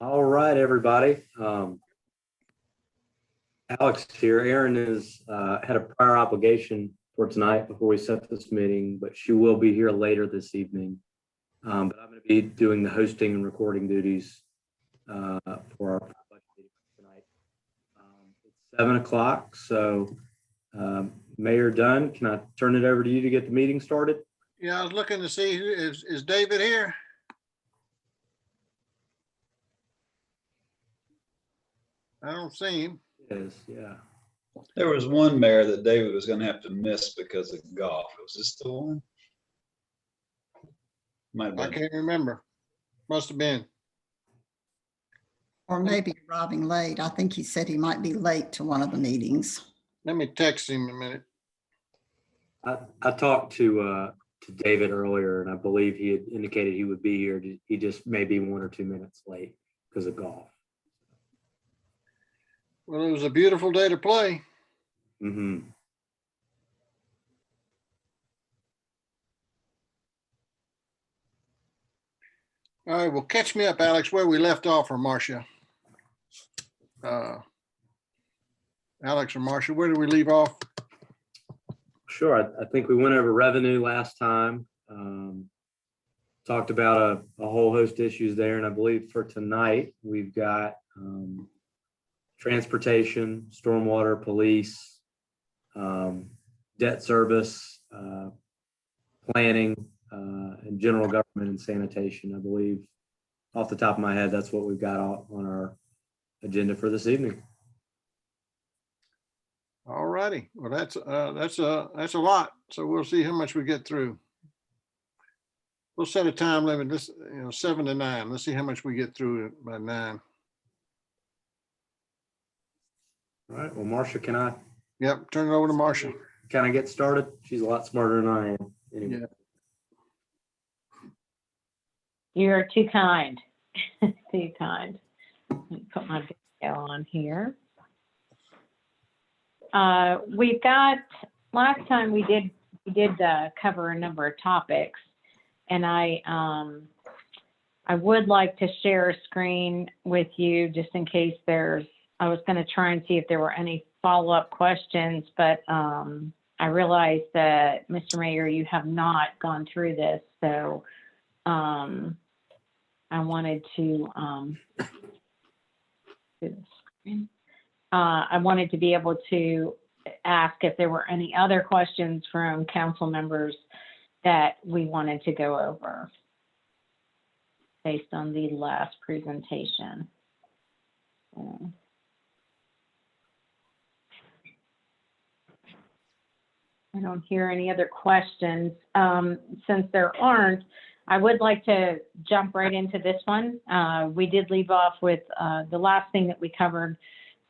All right, everybody. Alex here. Erin has had a prior obligation for tonight before we set this meeting, but she will be here later this evening. But I'm going to be doing the hosting and recording duties for our budget meeting tonight. It's 7 o'clock, so Mayor Dunn, can I turn it over to you to get the meeting started? Yeah, I was looking to see who is David here? I don't see him. Yes, yeah. There was one mayor that David was going to have to miss because of golf. Was this the one? Might have I been. can't remember. Must have been. Or maybe arriving late. I think he said he might be late to one of the meetings. Let me text him a minute. I talked to David earlier, and I believe he had indicated he would be here. He just may be 1 or 2 minutes late because of golf. Well, it was a beautiful day to play. Mm-hmm. All right, well, catch me up, Alex, where we left off, or Marcia. Alex or Marcia, where did we leave off? Sure. I think we went over revenue last time. Talked about a whole host of issues there. And I believe for tonight, we've got transportation, stormwater, police, debt service, planning, and general government and sanitation. I believe off the top of my head, that's what we've got on our agenda for this evening. All righty. Well, that's a lot. So we'll see how much we get through. We'll set a time limit, 7 to 9. Let's see how much we get through by 9. All right. Well, Marcia, can I? Yep. Turn it over to Marcia. Can I get started? She's a lot smarter than I am. Anyway. Yeah. You're too kind. Too kind. Let me put my video on here. We've got, last time we did cover a number of topics, and I would like to share a screen with you just in case I was going to try and see if there were any follow-up questions, but I realized that, Mr. Mayor, you have not gone through this, so I wanted to I wanted to be able to ask if there were any other questions from council members that we wanted to go over based on the last presentation. I don't hear any other questions. Since there aren't, I would like to jump right into this one. We did leave off with the last thing that we covered,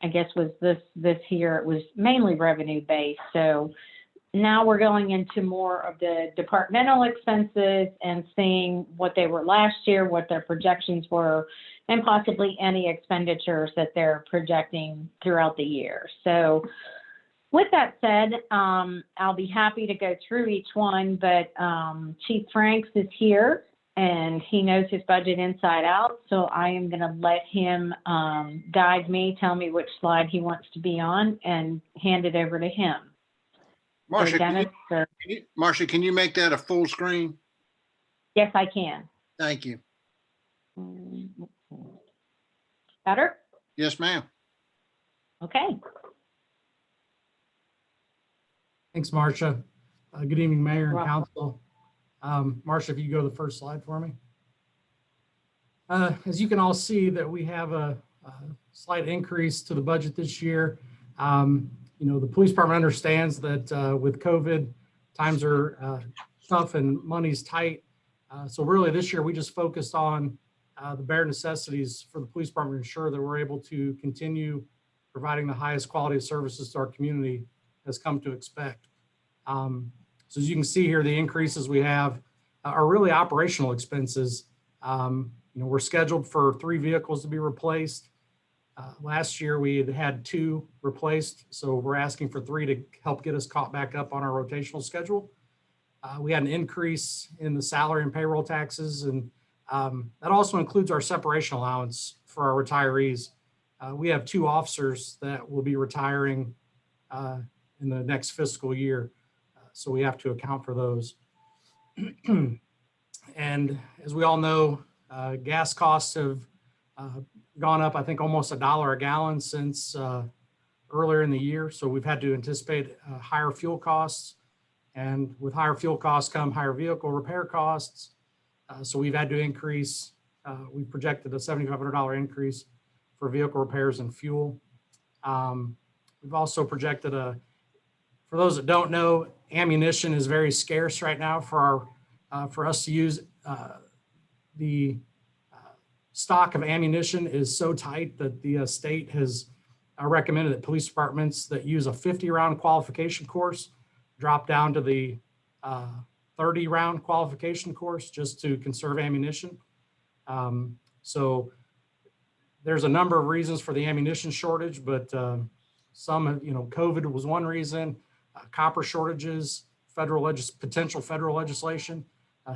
I guess, was this here. It was mainly revenue based. So now we're going into more of the departmental expenses and seeing what they were last year, what their projections were, and possibly any expenditures that they're projecting throughout the year. So with that said, I'll be happy to go through each one, but Chief Franks is here and he knows his budget inside out. So I am going to let him guide me, tell me which slide he wants to be on, and hand it over to him. Marcia, So Dennis, Marcia, can you make that a full screen? yes, I can. Thank you. Better? Yes, ma'am. Okay. Thanks, Marcia. Good evening, Mayor and Welcome. Council. Marcia, if you go to the first slide for me. As you can all see, that we have a slight increase to the budget this year. The police department understands that with COVID, times are tough and money's tight. So really this year we just focused on the bare necessities for the police department to ensure that we're able to continue providing the highest quality of services to our community has come to expect. So as you can see here, the increases we have are really operational expenses. We're scheduled for 3 vehicles to be replaced. Last year, we had 2 replaced, so we're asking for 3 to help get us caught back up on our rotational schedule. We had an increase in the salary and payroll taxes, and that also includes our separation allowance for our retirees. We have 2 officers that will be retiring in the next fiscal year, so we have to account for those. And as we all know, gas costs have gone up, I think, almost $1 a gallon since earlier in the year. So we've had to anticipate higher fuel costs. And with higher fuel costs come higher vehicle repair costs. So we've had to increase, we projected a $7,500 increase for vehicle repairs and fuel. We've also projected for those that don't know, ammunition is very scarce right now for us to use. The stock of ammunition is so tight that the state has recommended that police departments that use a 50-round qualification course drop down to the 30-round qualification course just to conserve ammunition. So there's a number of reasons for the ammunition shortage, but some, COVID was one reason. Copper shortages, potential federal legislation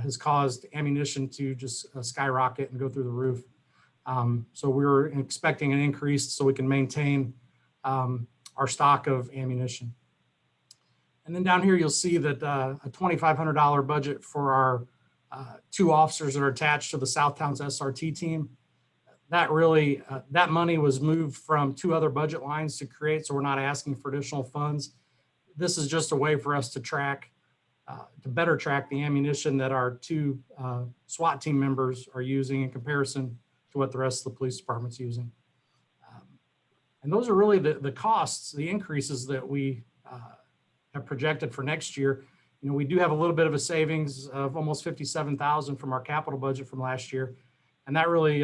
has caused ammunition to just skyrocket and go through the roof. So we're expecting an increase so we can maintain our stock of ammunition. And then down here, you'll see that a $2,500 budget for our 2 officers that are attached to the Southtowns SRT team. That really, that money was moved from 2 other budget lines to create, so we're not asking for additional funds. This is just a way for us to better track the ammunition that our 2 SWAT team members are using in comparison to what the rest of the police department's using. And those are really the costs, the increases that we have projected for next year. We do have a little bit of a savings of almost $57,000 from our capital budget from last year. And that really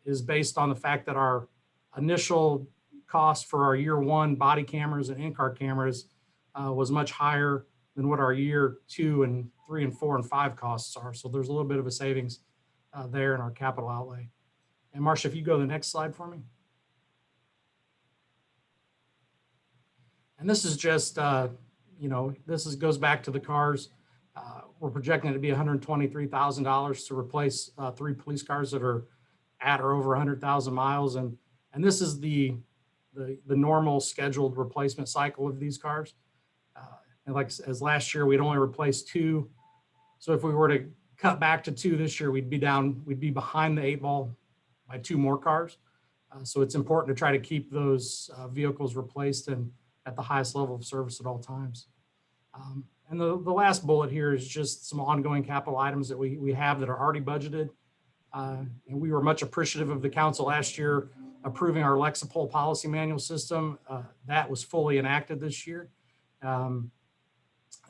is based on the fact that our initial cost for our year 1 body cameras and in-car cameras was much higher than what our year 2 and 3 and 4 and 5 costs are. So there's a little bit of a savings there in our capital outlay. And Marcia, if you go to the next slide for me. And this is just, goes back to the cars. We're projecting it to be $123,000 to replace 3 police cars that are at or over 100,000 miles. And this is the normal scheduled replacement cycle of these cars. And as last year, we'd only replaced 2. So if we were to cut back to 2 this year, we'd be behind the 8 ball by 2 more cars. So it's important to try to keep those vehicles replaced and at the highest level of service at all times. And the last bullet here is just some ongoing capital items that we have that are already budgeted. And we were much appreciative of the council last year approving our Lexipol policy manual system. That was fully enacted this year.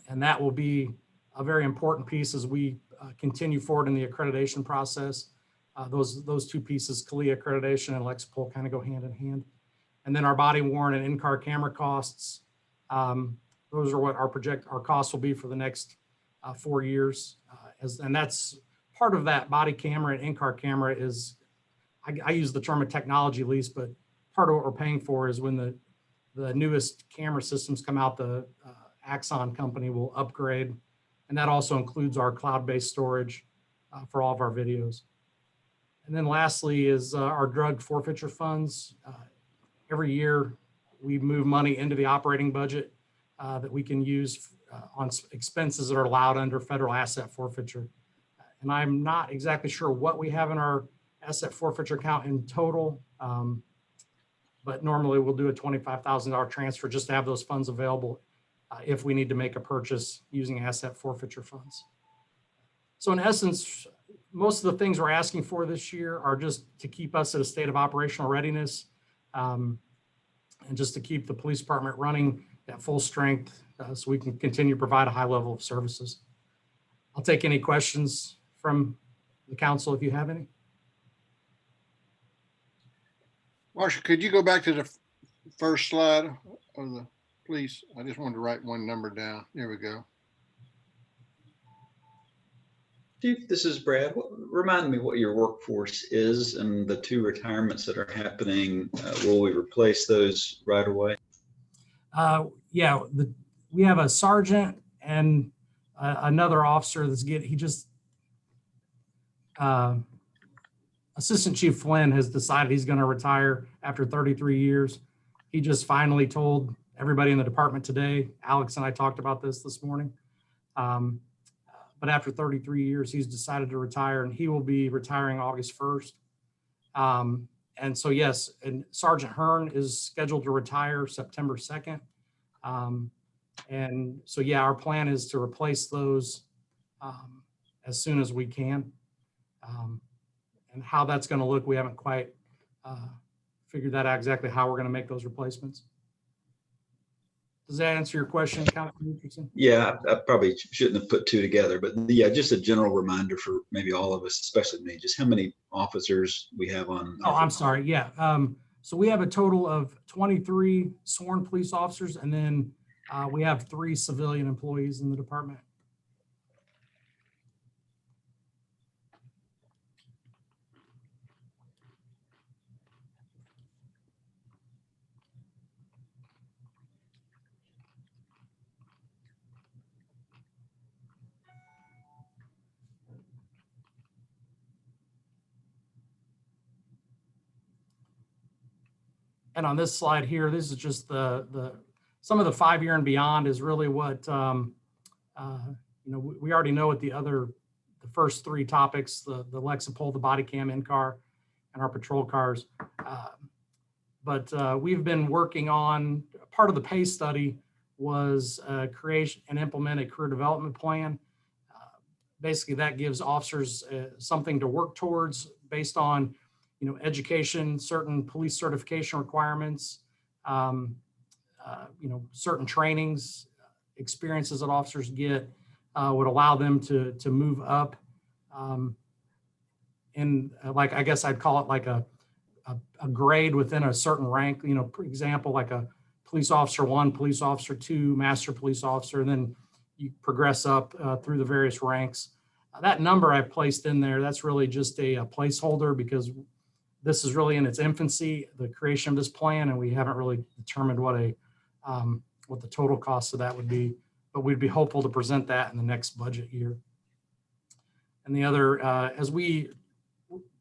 And that will be a very important piece as we continue forward in the accreditation process. Those 2 pieces, CALIA accreditation and Lexipol, kind of go hand in hand. And then our body worn and in-car camera costs. Those are what our costs will be for the next 4 years. And that's part of that body camera and in-car camera is, I use the term a technology lease, but part of what we're paying for is when the newest camera systems come out, the Axon company will upgrade. And that also includes our cloud-based storage for all of our videos. And then lastly is our drug forfeiture funds. Every year we move money into the operating budget that we can use on expenses that are allowed under federal asset forfeiture. And I'm not exactly sure what we have in our asset forfeiture account in total, but normally we'll do a $25,000 transfer just to have those funds available if we need to make a purchase using asset forfeiture funds. So in essence, most of the things we're asking for this year are just to keep us at a state of operational readiness and just to keep the police department running at full strength so we can continue to provide a high level of services. I'll take any questions from the council if you have any. Marcia, could you go back to the first slide of the police? I just wanted to write one number down. There we go. Chief, this is Brad. Remind me what your workforce is and the 2 retirements that are happening. Will we replace those right away? Yeah, we have a sergeant and another officer Assistant Chief Flynn has decided he's going to retire after 33 years. He just finally told everybody in the department today. Alex and I talked about this morning. But after 33 years, he's decided to retire, and he will be retiring August 1st. And so, yes, and Sergeant Hearn is scheduled to retire September 2nd. And so, yeah, our plan is to replace those as soon as we can. And how that's going to look, we haven't quite figured that out exactly how we're going to make those replacements. Does that answer your question, Councilman Richardson? Yeah, I probably shouldn't have put 2 together, but yeah, just a general reminder for maybe all of us, especially me, just how many officers we have on. Oh, I'm sorry. Yeah. So we have a total of 23 sworn police officers, and then we have 3 civilian employees in the department. And on this slide here, this is just some of the 5-year and beyond is really what, we already know what the first 3 topics, the Lexapol, the body cam in-car, and our patrol cars. But we've been working on, part of the pay study was create and implement a career development plan. Basically, that gives officers something to work towards based on education, certain police certification requirements, certain trainings, experiences that officers get would allow them to move up. In like, I guess I'd call it like a grade within a certain rank, for example, like a police officer 1, police officer 2, master police officer, and then you progress up through the various ranks. That number I placed in there, that's really just a placeholder because this is really in its infancy, the creation of this plan, and we haven't really determined what the total cost of that would be, but we'd be hopeful to present that in the next budget year. And the other,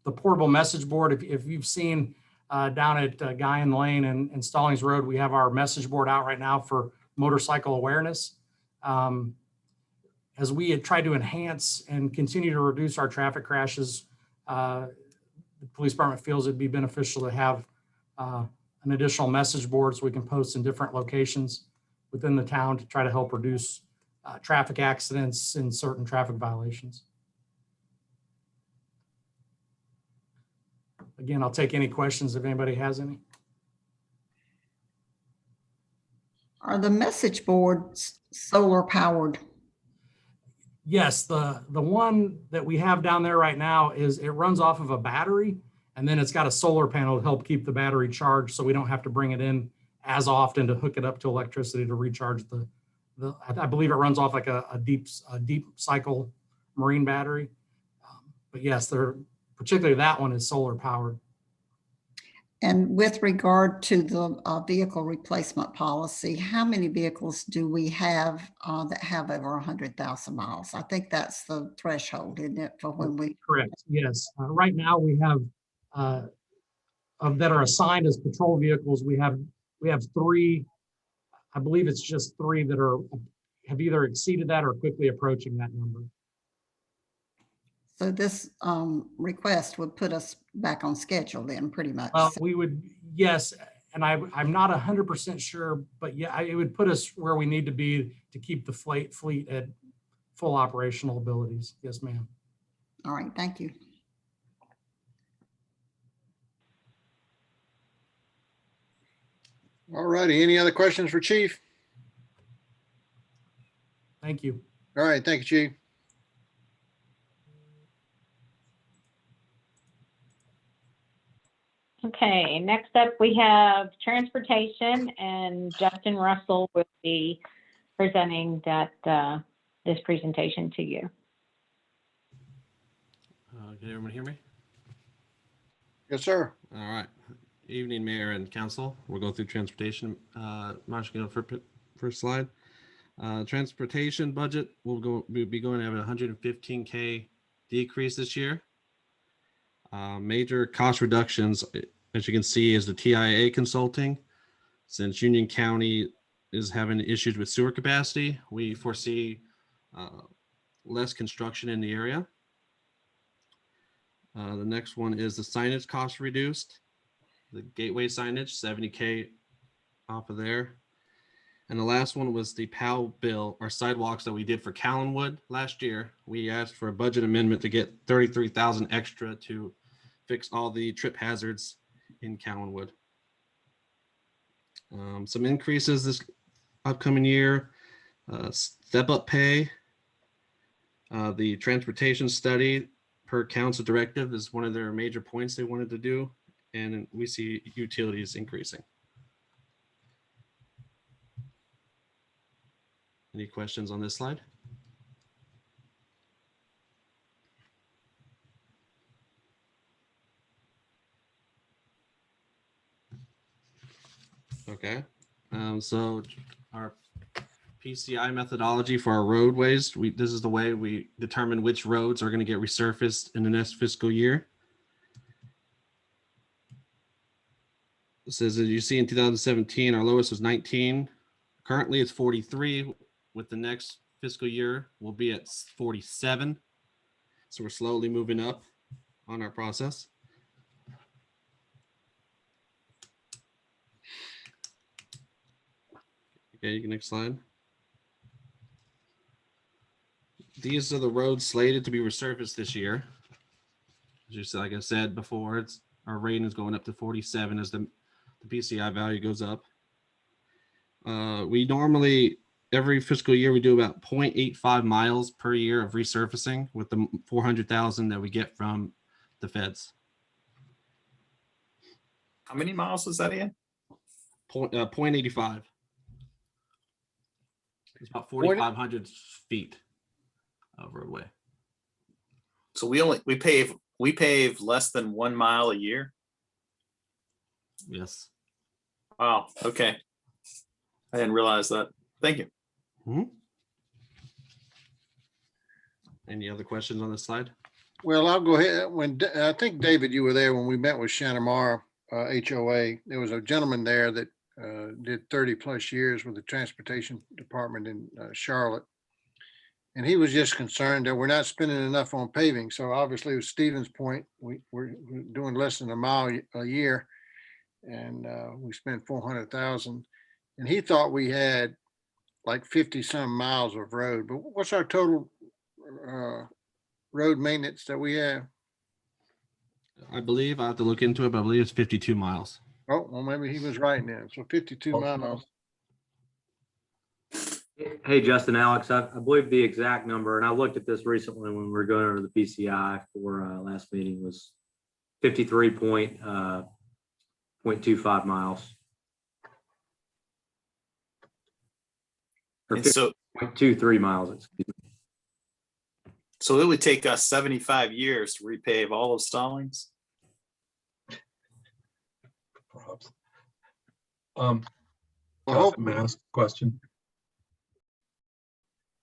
the portable message board, if you've seen down at Guyan Lane and Stallings Road, we have our message board out right now for motorcycle awareness. As we had tried to enhance and continue to reduce our traffic crashes, the police department feels it'd be beneficial to have an additional message board so we can post in different locations within the town to try to help reduce traffic accidents and certain traffic violations. Again, I'll take any questions if anybody has any. Are the message boards solar powered? Yes, the one that we have down there right now it runs off of a battery, and then it's got a solar panel to help keep the battery charged so we don't have to bring it in as often to hook it up to electricity to recharge I believe it runs off like a deep cycle marine battery. But yes, particularly that one is solar powered. And with regard to the vehicle replacement policy, how many vehicles do we have that have over 100,000 miles? I think that's the threshold, isn't it, for when we? Correct. Yes. Right now we have that are assigned as patrol vehicles. We have 3. I believe it's just 3 that have either exceeded that or quickly approaching that number. So this request would put us back on schedule then, pretty much. Well, we would, yes, and I'm not 100% sure, but yeah, it would put us where we need to be to keep the fleet at full operational abilities. Yes, ma'am. All right, thank you. All righty. Any other questions for Chief? Thank you. All right. Thank you, Chief. Okay, next up we have transportation, and Justin Russell will be presenting this presentation to you. Can everyone hear me? Yes, sir. All right. Evening, Mayor and Council. We'll go through transportation. Marshall, first slide. Transportation budget we'll be going to have a 115K decrease this year. Major cost reductions, as you can see, is the TIA consulting. Since Union County is having issues with sewer capacity, we foresee less construction in the area. The next one is the signage cost reduced. The gateway signage, 70K off of there. And the last one was the POW bill, our sidewalks that we did for Callanwood last year. We asked for a budget amendment to get 33,000 extra to fix all the trip hazards in Callanwood. Some increases this upcoming year, step up pay. The transportation study per council directive is one of their major points they wanted to do. And we see utilities increasing. Any questions on this slide? Okay, so our PCI methodology for our roadways, this is the way we determine which roads are going to get resurfaced in the next fiscal year. It says, as you see in 2017, our lowest was 19. Currently it's 43. With the next fiscal year, we'll be at 47. So we're slowly moving up on our process. Okay, next slide. These are the roads slated to be resurfaced this year. Just like I said before, our rating is going up to 47 as the PCI value goes up. We normally, every fiscal year, we do about 0.85 miles per year of resurfacing with the 400,000 that we get from the feds. How many miles is that in? 0.85. It's about 4,500 feet of roadway. So we pave less than 1 mile a year. Yes. Wow. Okay. I didn't realize that. Thank you. Mm-hmm. Any other questions on this slide? Well, I'll go ahead. I think, David, you were there when we met with Shanamara HOA. There was a gentleman there that did 30 plus years with the transportation department in Charlotte. And he was just concerned that we're not spending enough on paving. So obviously, with Stephen's point, we're doing less than a mile a year, and we spent 400,000. And he thought we had like 50 some miles of road. But what's our total road maintenance that we have? I believe I have to look into it, but I believe it's 52 miles. Oh, well, maybe he was right then. So 52 miles. Hey, Justin, Alex, I believe the exact number, and I looked at this recently when we were going over the PCI for last meeting, was 53.25 miles. Or And so 50.23 miles, excuse me. So it would take us 75 years to repave all of Stallings. Perhaps. Well, Justin, may I ask a question?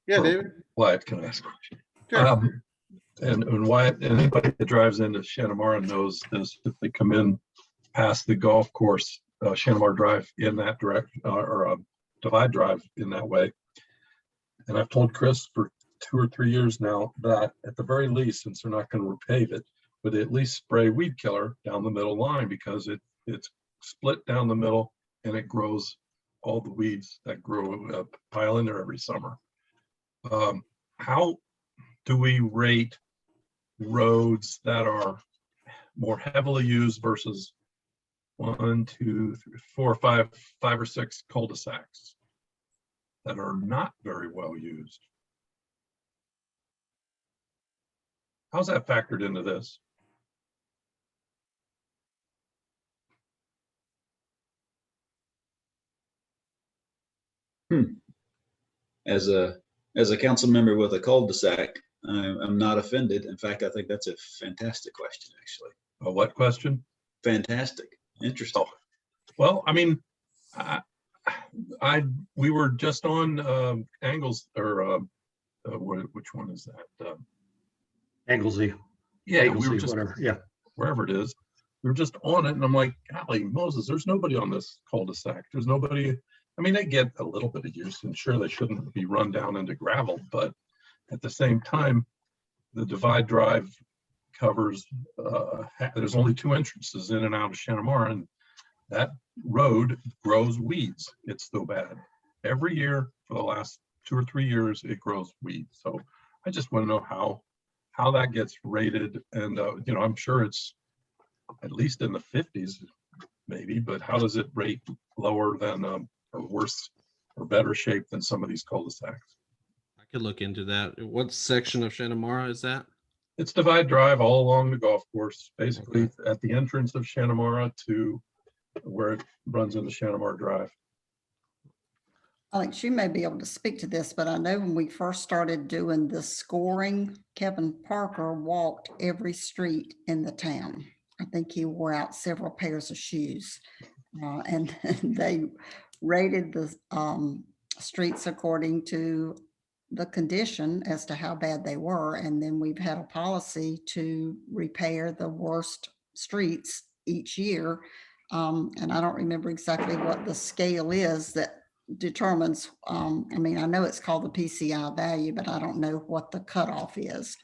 Yeah, David. Wyatt, can I ask a question? Sure. And Wyatt, anybody that drives into Shanamara knows this, if they come in past the golf course, Shanamara Drive in that direction, or Divide Drive in that way. And I've told Chris for 2 or 3 years now that at the very least, since they're not going to repave it, but they at least spray weed killer down the middle line, because it's split down the middle and it grows all the weeds that grow pile in there every summer. How do we rate roads that are more heavily used versus 1, 2, 3, 4, 5 or 6 cul-de-sacs that are not very well used? How's that factored into this? As a council member with a cul-de-sac, I'm not offended. In fact, I think that's a fantastic question, actually. A what question? Fantastic. Interesting. Well, I mean, we were just on Angles, or which one is that? Anglesey, Yeah, we were Anglesey, just whatever. Yeah. wherever it is. We were just on it, and I'm like, golly, Moses, there's nobody on this cul-de-sac. There's nobody. I mean, they get a little bit of use, and sure, they shouldn't be run down into gravel, but at the same time, the divide drive covers, there's only 2 entrances in and out of Shanamara, and that road grows weeds. It's so bad. Every year for the last 2 or 3 years, it grows weeds. So I just want to know how that gets rated. And, you know, I'm sure it's at least in the 50s, maybe, but how does it rate lower than, or worse or better shape than some of these cul-de-sacs? I could look into that. What section of Shanamara is that? It's divide drive all along the golf course, basically at the entrance of Shanamara to where it runs into Shanamara Drive. Alex, you may be able to speak to this, but I know when we first started doing the scoring, Kevin Parker walked every street in the town. I think he wore out several pairs of shoes. And they rated the streets according to the condition as to how bad they were. And then we've had a policy to repair the worst streets each year. And I don't remember exactly what the scale is that determines, I mean, I know it's called the PCI value, but I don't know what the cutoff is.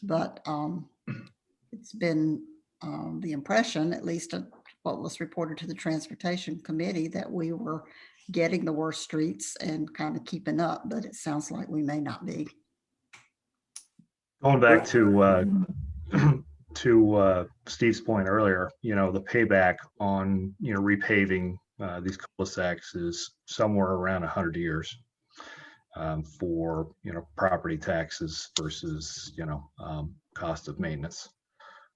But it's been the impression, at least of what was reported to the Transportation Committee, that we were getting the worst streets and kind of keeping up, but it sounds like we may not be. Going back to Steve's point earlier, you know, the payback on, you know, repaving these cul-de-sacs is somewhere around 100 years for, you know, property taxes versus, you know, cost of maintenance.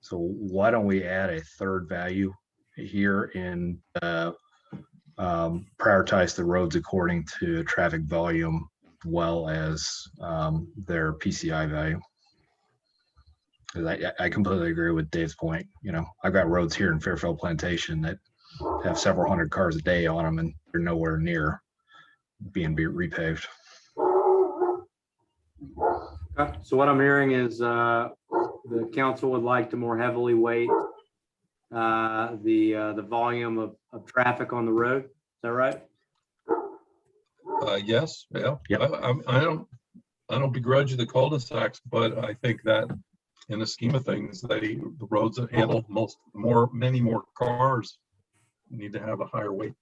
So why don't we add a third value here and prioritize the roads according to traffic volume, well as their PCI value? Because I completely agree with Dave's point. You know, I've got roads here in Fairfield Plantation that have several hundred cars a day on them, and they're nowhere near being repaved. Okay, so what I'm hearing is the council would like to more heavily weight the volume of traffic on the road. Is that right? Yes, yeah. Yep. I don't begrudge the cul-de-sacs, but I think that in the scheme of things, the roads that handle many more cars need to have a higher weight.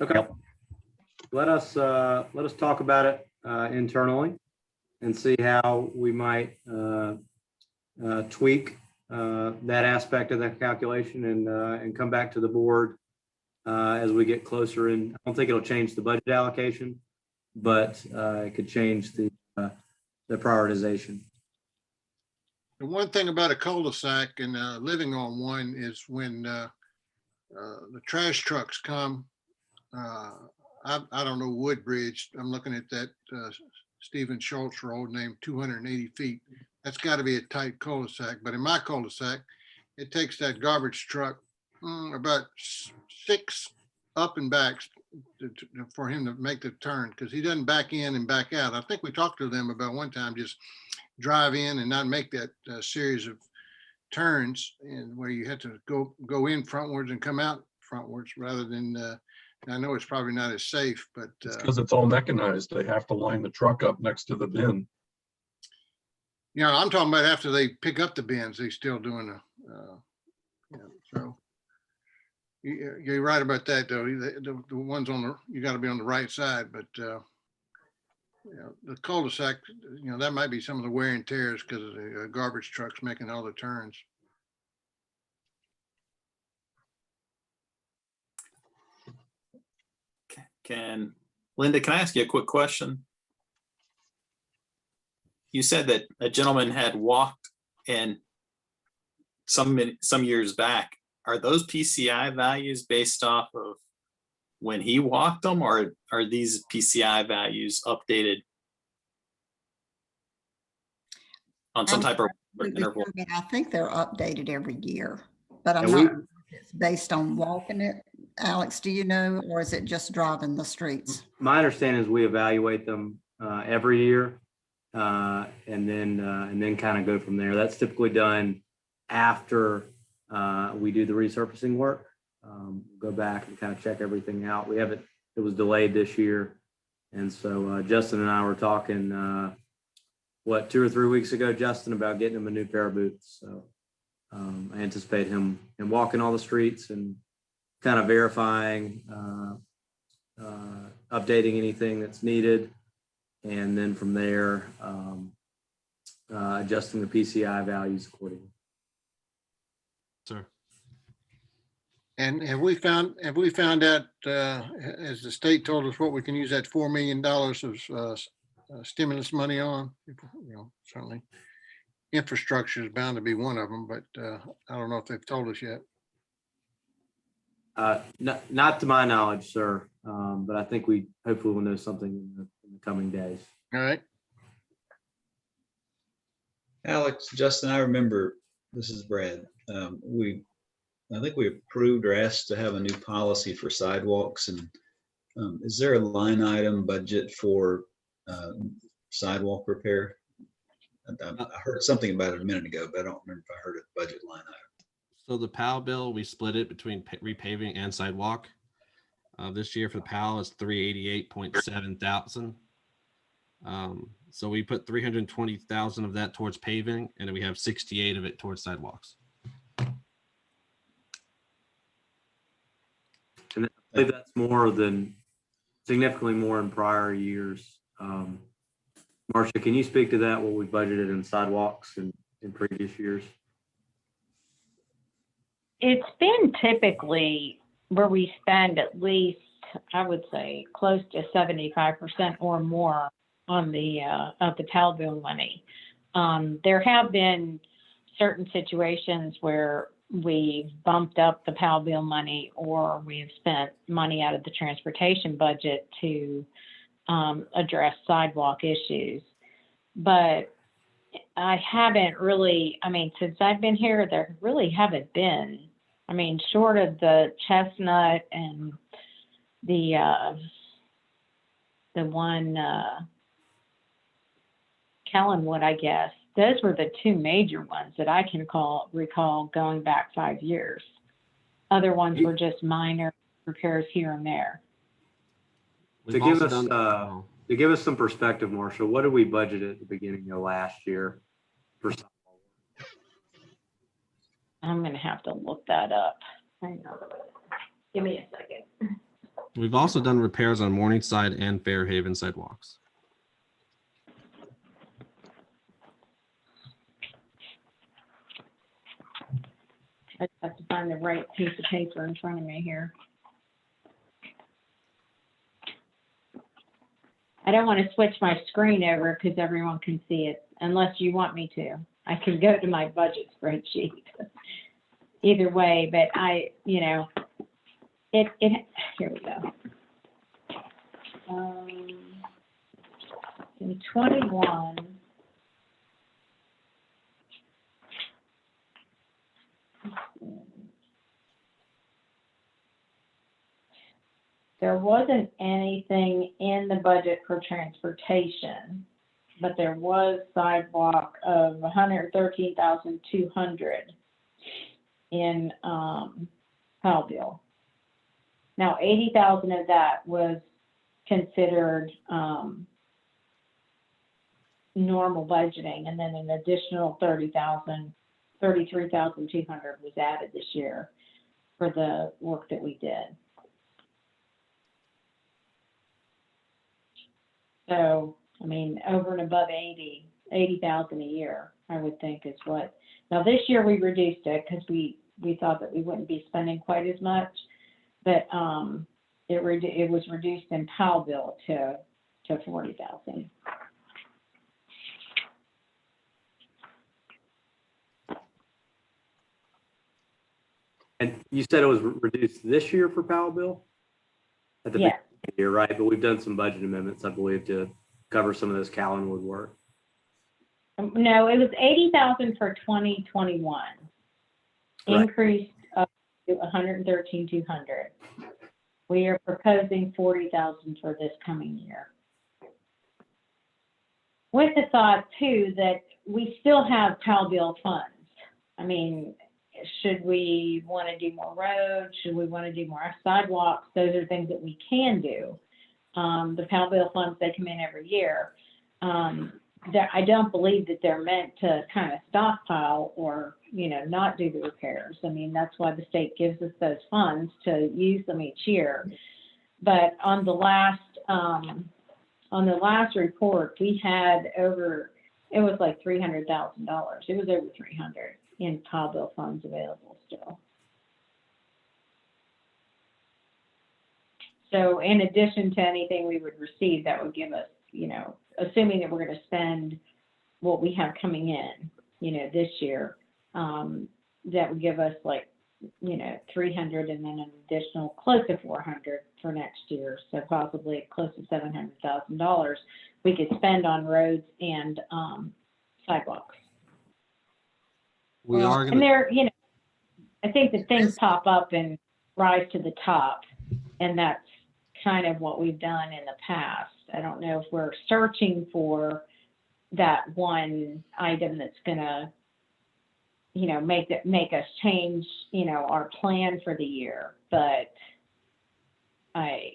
Okay. Yep. Let us talk about it internally and see how we might tweak that aspect of that calculation and come back to the board as we get closer. And I don't think it'll change the budget allocation, but it could change the prioritization. The one thing about a cul-de-sac and living on one is when the trash trucks come, I don't know Woodbridge. I'm looking at that Stephen Schultz road named 280 feet. That's got to be a tight cul-de-sac. But in my cul-de-sac, it takes that garbage truck about 6 up and backs for him to make the turn, because he doesn't back in and back out. I think we talked to them about one time, just drive in and not make that series of turns, and where you had to go in frontwards and come out frontwards rather than I know it's probably not as safe, but because it's all mechanized. They have to line the truck up next to the bin. you know, I'm talking about after they pick up the bins, they still doing so you're right about that though. The ones on the, you got to be on the right side, but you know, the cul-de-sac, you know, that might be some of the wear and tears because of the garbage trucks making all the turns. Linda, can I ask you a quick question? You said that a gentleman had walked in some years back. Are those PCI values based off of when he walked them, or are these PCI values updated? on some type of interval? I think they're updated every year, but I'm And not sure if it's based on walking it. Alex, do you know, or is it just driving the streets? My understanding is we evaluate them every year and then kind of go from there. That's typically done after we do the resurfacing work. Go back and kind of check everything out. It was delayed this year. And so Justin and I were talking, 2 or 3 weeks ago, Justin, about getting him a new pair of boots. So I anticipate him walking all the streets and kind of verifying, updating anything that's needed. And then from there, adjusting the PCI values accordingly. Sir. And have we found out, as the state told us, what we can use that $4 million of stimulus money on? You know, certainly infrastructure is bound to be one of them, but I don't know if they've told us yet. Not to my knowledge, sir, but I think we hopefully will know something in the coming days. All right. Alex, Justin, I remember, this is Brad. I think we approved or asked to have a new policy for sidewalks, and is there a line item budget for sidewalk repair? I heard something about it a minute ago, but I don't remember if I heard a budget line item. So the PAL bill, we split it between repaving and sidewalk. This year for the PAL is 388.7 thousand. So we put 320,000 of that towards paving, and then we have 68 of it towards sidewalks. And I believe that's significantly more in prior years. Marcia, can you speak to that, what we budgeted in sidewalks in previous years? It's been typically where we spend at least, I would say, close to 75% or more on the of the PAL bill money. There have been certain situations where we bumped up the PAL bill money, or we've spent money out of the transportation budget to address sidewalk issues. But I haven't really, since I've been here, there really haven't been, short of the Chestnut and the one Kellenwood, I guess. Those were the two major ones that I can recall going back 5 years. Other ones were just minor repairs here and there. To give us some perspective, Marshall, what did we budget at the beginning of last year for sidewalk? I'm going to have to look that up. Hang on. Give me a second. We've also done repairs on Morningside and Fairhaven sidewalks. I just have to find the right piece of paper in front of me here. I don't want to switch my screen over because everyone can see it, unless you want me to. I can go to my budget spreadsheet. Either way, but here we go. In 21, there wasn't anything in the budget for transportation, but there was sidewalk of 113,200 in PAL bill. Now 80,000 of that was considered normal budgeting, and then an additional 33,200 was added this year for the work that we did. So, over and above 80,000 a year, I would think is what. Now this year we reduced it because we thought that we wouldn't be spending quite as much, but it was reduced in PAL bill to 40,000. And you said it was reduced this year for PAL bill? At the beginning of the year, right? But we've done some budget amendments, I believe, to cover some of this Callenwood work. No, it was 80,000 for 2021. Right. Increased up to 113,200. We are proposing 40,000 for this coming year. With the thought too that we still have PAL bill funds. I mean, should we want to do more roads? Should we want to do more sidewalks? Those are things that we can do. The PAL bill funds, they come in every year. I don't believe that they're meant to kind of stockpile or, you know, not do the repairs. I mean, that's why the state gives us those funds to use them each year. But on the last report, we had over, it was like $300,000. It was over 300 in PAL bill funds available still. So in addition to anything we would receive, that would give us, you know, assuming that we're going to spend what we have coming in, you know, this year, that would give us like, you know, 300 and then an additional close to 400 for next year. So possibly close to $700,000 we could spend on roads and sidewalks. We are And gonna, there, you know, I think that things pop up and rise to the top, and that's kind of what we've done in the past. I don't know if we're searching for that one item that's gonna, you know, make us change, you know, our plan for the year. But I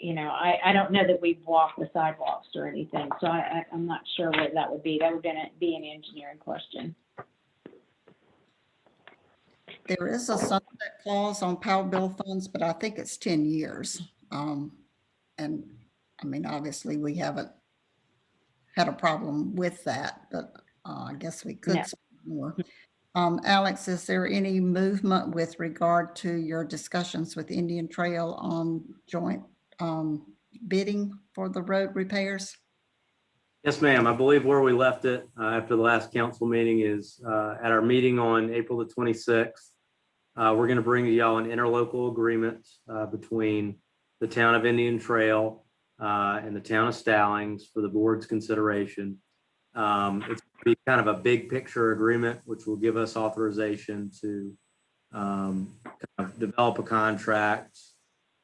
don't know that we've walked the sidewalks or anything, so I'm not sure what that would be. That would be an engineering question. There is a sunset clause on PAL bill funds, but I think it's 10 years. And I mean, obviously we haven't had a problem with that, but I guess we could No. spend more. Alex, is there any movement with regard to your discussions with Indian Trail on joint bidding for the road repairs? Yes, ma'am. I believe where we left it after the last council meeting is at our meeting on April the 26th. We're going to bring to y'all an interlocal agreement between the town of Indian Trail and the town of Stallings for the board's consideration. It's be kind of a big picture agreement, which will give us authorization to kind of develop a contract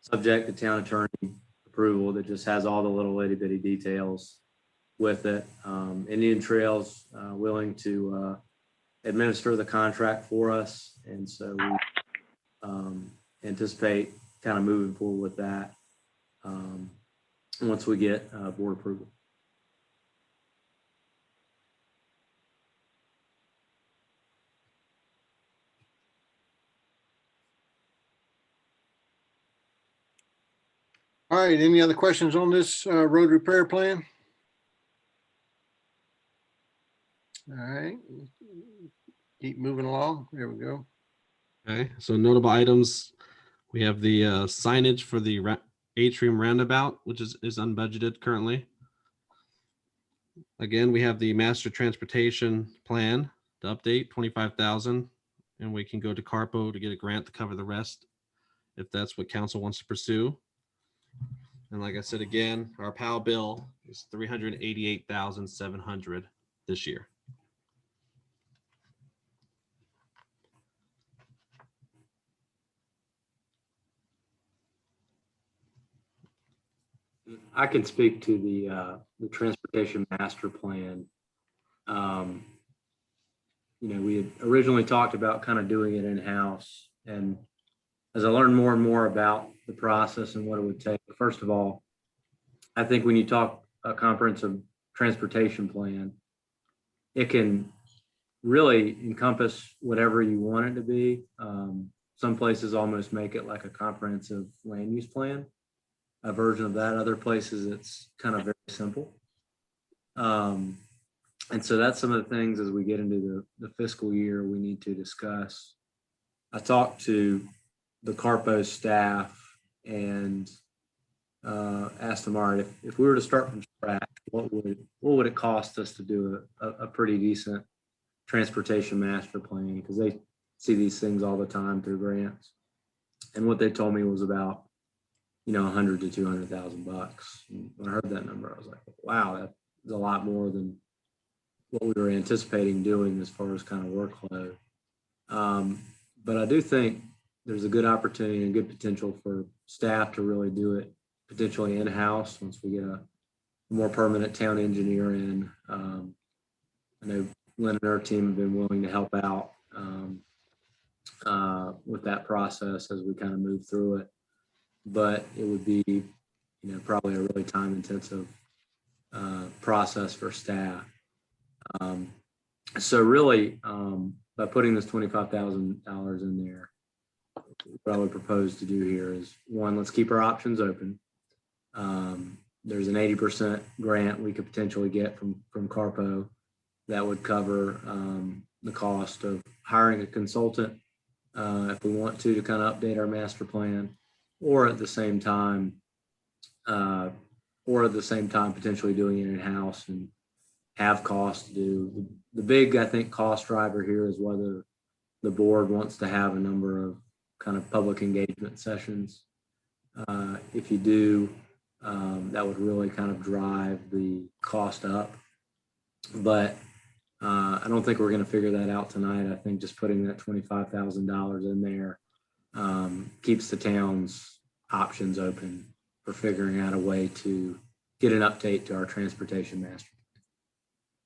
subject to town attorney approval that just has all the little itty bitty details with it. Indian Trail's willing to administer the contract for us. And so we anticipate kind of moving forward with that once we get board approval. All right, any other questions on this road repair plan? All right, keep moving along. There we go. okay, so notable items, we have the signage for the atrium roundabout, which is unbudgeted currently. Again, we have the master transportation plan to update 25,000, and we can go to Carpo to get a grant to cover the rest if that's what council wants to pursue. And like I said, again, our PAL bill is 388,700 this year. I can speak to the transportation master plan. You know, we had originally talked about kind of doing it in-house, and as I learned more and more about the process and what it would take, first of all, I think when you talk a comprehensive transportation plan, it can really encompass whatever you want it to be. Some places almost make it like a comprehensive land use plan, a version of that. Other places it's kind of very simple. And so that's some of the things as we get into the fiscal year we need to discuss. I talked to the Carpo staff and asked them, all right, if we were to start from scratch, what would it cost us to do a pretty decent transportation master plan? Because they see these things all the time through grants. And what they told me was about, you know, $100,000 to $200,000. When I heard that number, I was like, wow, that's a lot more than what we were anticipating doing as far as kind of workload. But I do think there's a good opportunity and good potential for staff to really do it potentially in-house once we get a more permanent town engineer in. I know Lynn and her team have been willing to help out with that process as we kind of move through it. But it would be, probably a really time-intensive process for staff. So really, by putting this $25,000 in there, what I would propose to do here is, one, let's keep our options open. There's an 80% grant we could potentially get from Carpo that would cover the cost of hiring a consultant if we want to kind of update our master plan, or at the same time, potentially doing it in-house and have costs to do. The big, I think, cost driver here is whether the board wants to have a number of kind of public engagement sessions. If you do, that would really kind of drive the cost up. But I don't think we're going to figure that out tonight. I think just putting that $25,000 in there keeps the town's options open for figuring out a way to get an update to our transportation master.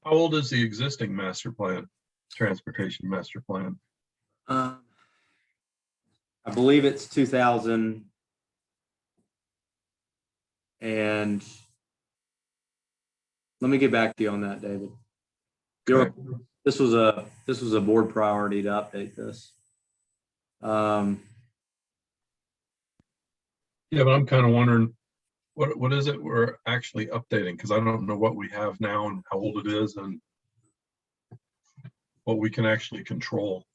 How old is the existing master plan, transportation master plan? I believe it's 2000, and let me get back to you on that, David. Okay. This was a board priority to update this. Yeah, but I'm kind of wondering, what is it we're actually updating? Because I don't know what we have now and how old it is and what we can actually control.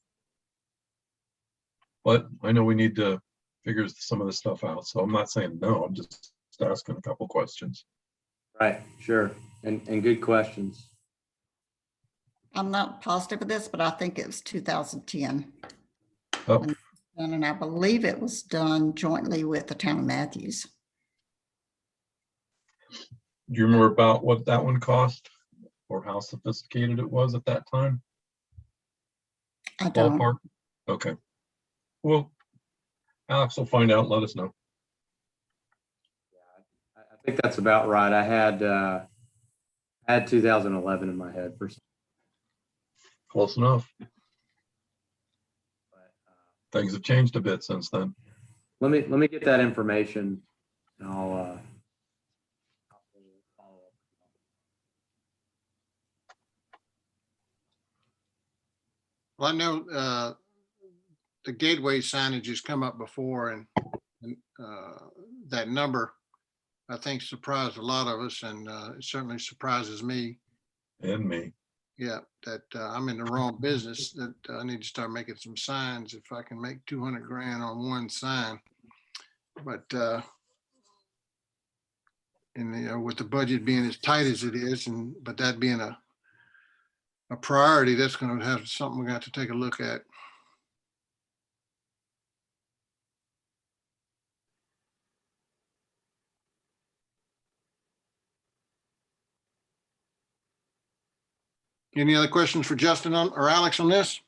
But I know we need to figure some of this stuff out. So I'm not saying no, I'm just asking a couple questions. Right, sure, and good questions. I'm not positive of this, but I think it was 2010. Oh, And I believe it was done jointly with the town of Matthews. do you remember about what that one cost or how sophisticated it was at that time? I don't. Ballpark? Okay. Well, Alex will find out and let us know. I think that's about right. I had 2011 in my head for some, Close enough. but, Things have changed a bit since then. let me get that information, and I'll follow up. Well, I know the gateway signage has come up before, and that number, I think, surprised a lot of us, and it certainly surprises me. And me. Yeah, that I'm in the wrong business, that I need to start making some signs if I can make 200 grand on one sign. But and with the budget being as tight as it is, but that being a priority, that's going to have something we're going to have to take a look at. Any other questions for Justin or Alex on this?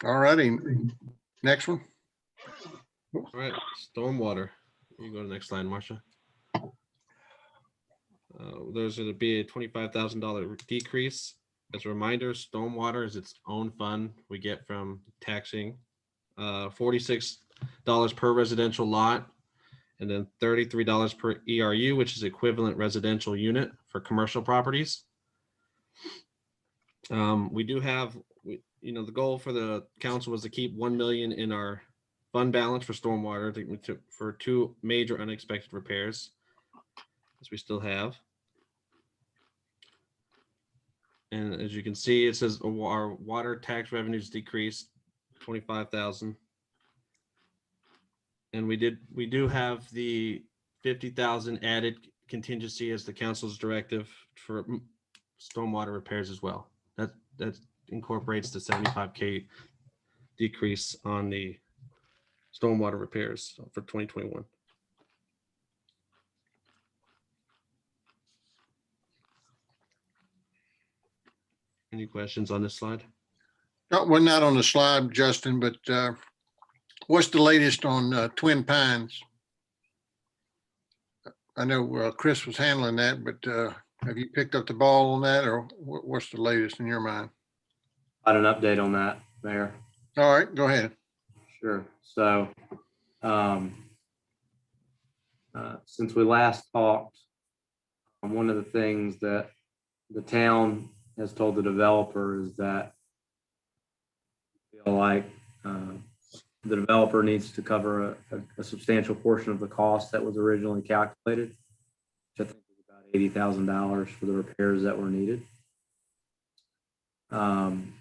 All righty, next one. All right, stormwater. You go to the next slide, Marcia. There's going to be a $25,000 decrease. As a reminder, stormwater is its own fund we get from taxing. $46 per residential lot, and then $33 per ERU, which is equivalent residential unit for commercial properties. We do have, the goal for the council was to keep 1 million in our fund balance for stormwater for 2 major unexpected repairs, as we still have. And as you can see, it says our water tax revenues decreased 25,000. And we do have the 50,000 added contingency as the council's directive for stormwater repairs as well. That incorporates the 75K decrease on the stormwater repairs for 2021. Any questions on this slide? No, we're not on the slide, Justin, but what's the latest on Twin Pines? I know Chris was handling that, but have you picked up the ball on that, or what's the latest in your mind? Got an update on that, Mayor. All right, go ahead. Sure. So, since we last talked, one of the things that the town has told the developer is that they feel like the developer needs to cover a substantial portion of the cost that was originally calculated, which I think was about $80,000 for the repairs that were needed. And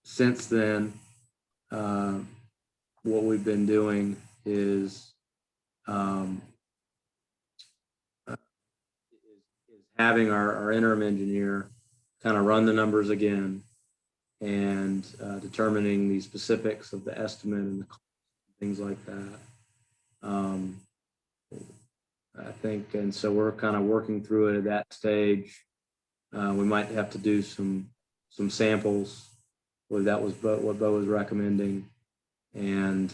since then, what we've been doing is having our interim engineer kind of run the numbers again and determining the specifics of the estimate and the things like that. I think, and so we're kind of working through it at that stage. We might have to do some samples. Well, that was what Bo was recommending, and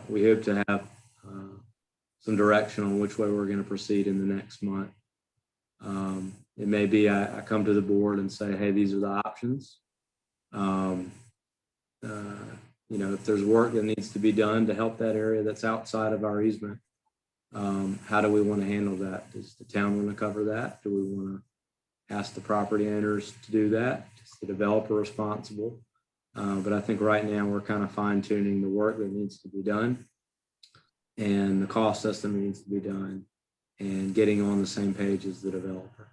we hope to have some direction on which way we're going to proceed in the next month. It may be I come to the board and say, hey, these are the options. You know, if there's work that needs to be done to help that area that's outside of our easement, how do we want to handle that? Does the town want to cover that? Do we want to ask the property owners to do that? Is the developer responsible? But I think right now we're kind of fine tuning the work that needs to be done and the cost estimate needs to be done and getting on the same page as the developer.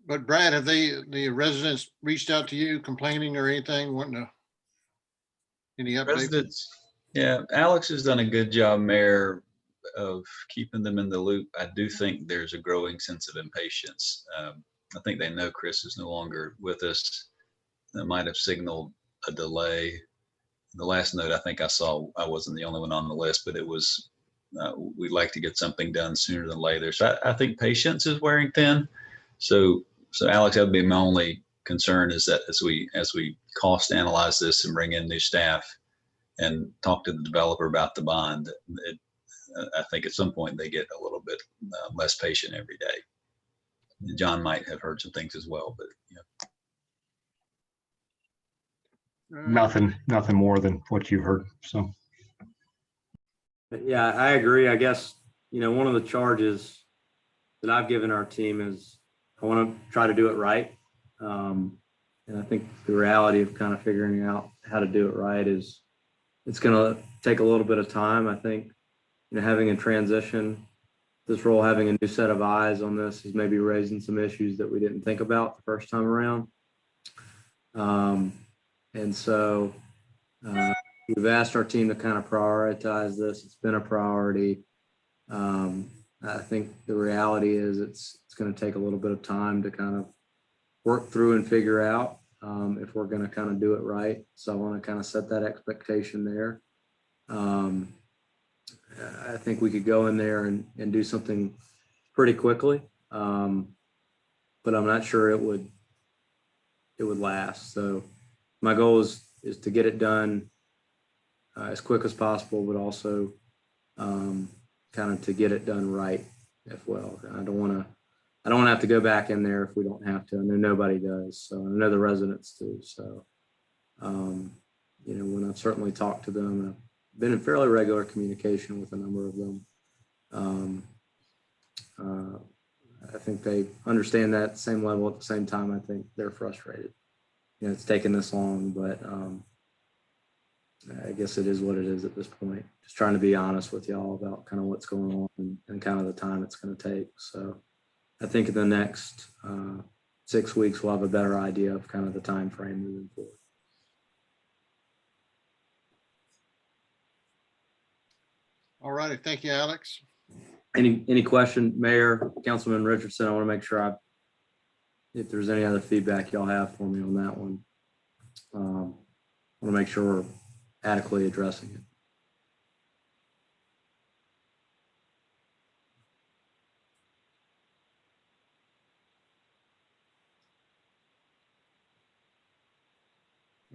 But Brad, have the residents reached out to you complaining or anything, wanting to, any updates? Residents, yeah, Alex has done a good job, Mayor, of keeping them in the loop. I do think there's a growing sense of impatience. I think they know Chris is no longer with us. That might have signaled a delay. The last note I think I saw, I wasn't the only one on the list, but it was, we'd like to get something done sooner than later. So I think patience is wearing thin. So Alex, that would be my only concern, is that as we cost analyze this and bring in new staff and talk to the developer about the bond, I think at some point they get a little bit less patient every day. John might have heard some things as well, but yeah. Nothing more than what you've heard. So, Yeah, I agree. I guess, you know, one of the charges that I've given our team is I want to try to do it right. And I think the reality of kind of figuring out how to do it right is it's going to take a little bit of time. I think, you know, having a transition, this role, having a new set of eyes on this is maybe raising some issues that we didn't think about the first time around. And so we've asked our team to kind of prioritize this. It's been a priority. I think the reality is it's going to take a little bit of time to kind of work through and figure out if we're going to kind of do it right. So I want to kind of set that expectation there. I think we could go in there and do something pretty quickly, but I'm not sure it would last. So my goal is to get it done as quick as possible, but also kind of to get it done right as well. I don't want to have to go back in there if we don't have to. I know nobody does, so I know the residents do. So, you know, when I've certainly talked to them, and I've been in fairly regular communication with a number of them. I think they understand that at the same level. At the same time, I think they're frustrated. You know, it's taken this long, but I guess it is what it is at this point. Just trying to be honest with y'all about kind of what's going on and kind of the time it's going to take. So I think in the next 6 weeks, we'll have a better idea of kind of the time frame moving forward. All righty, thank you, Alex. Any question, Mayor, Councilman Richardson? I want to make sure if there's any other feedback y'all have for me on that one. I want to make sure we're adequately addressing it.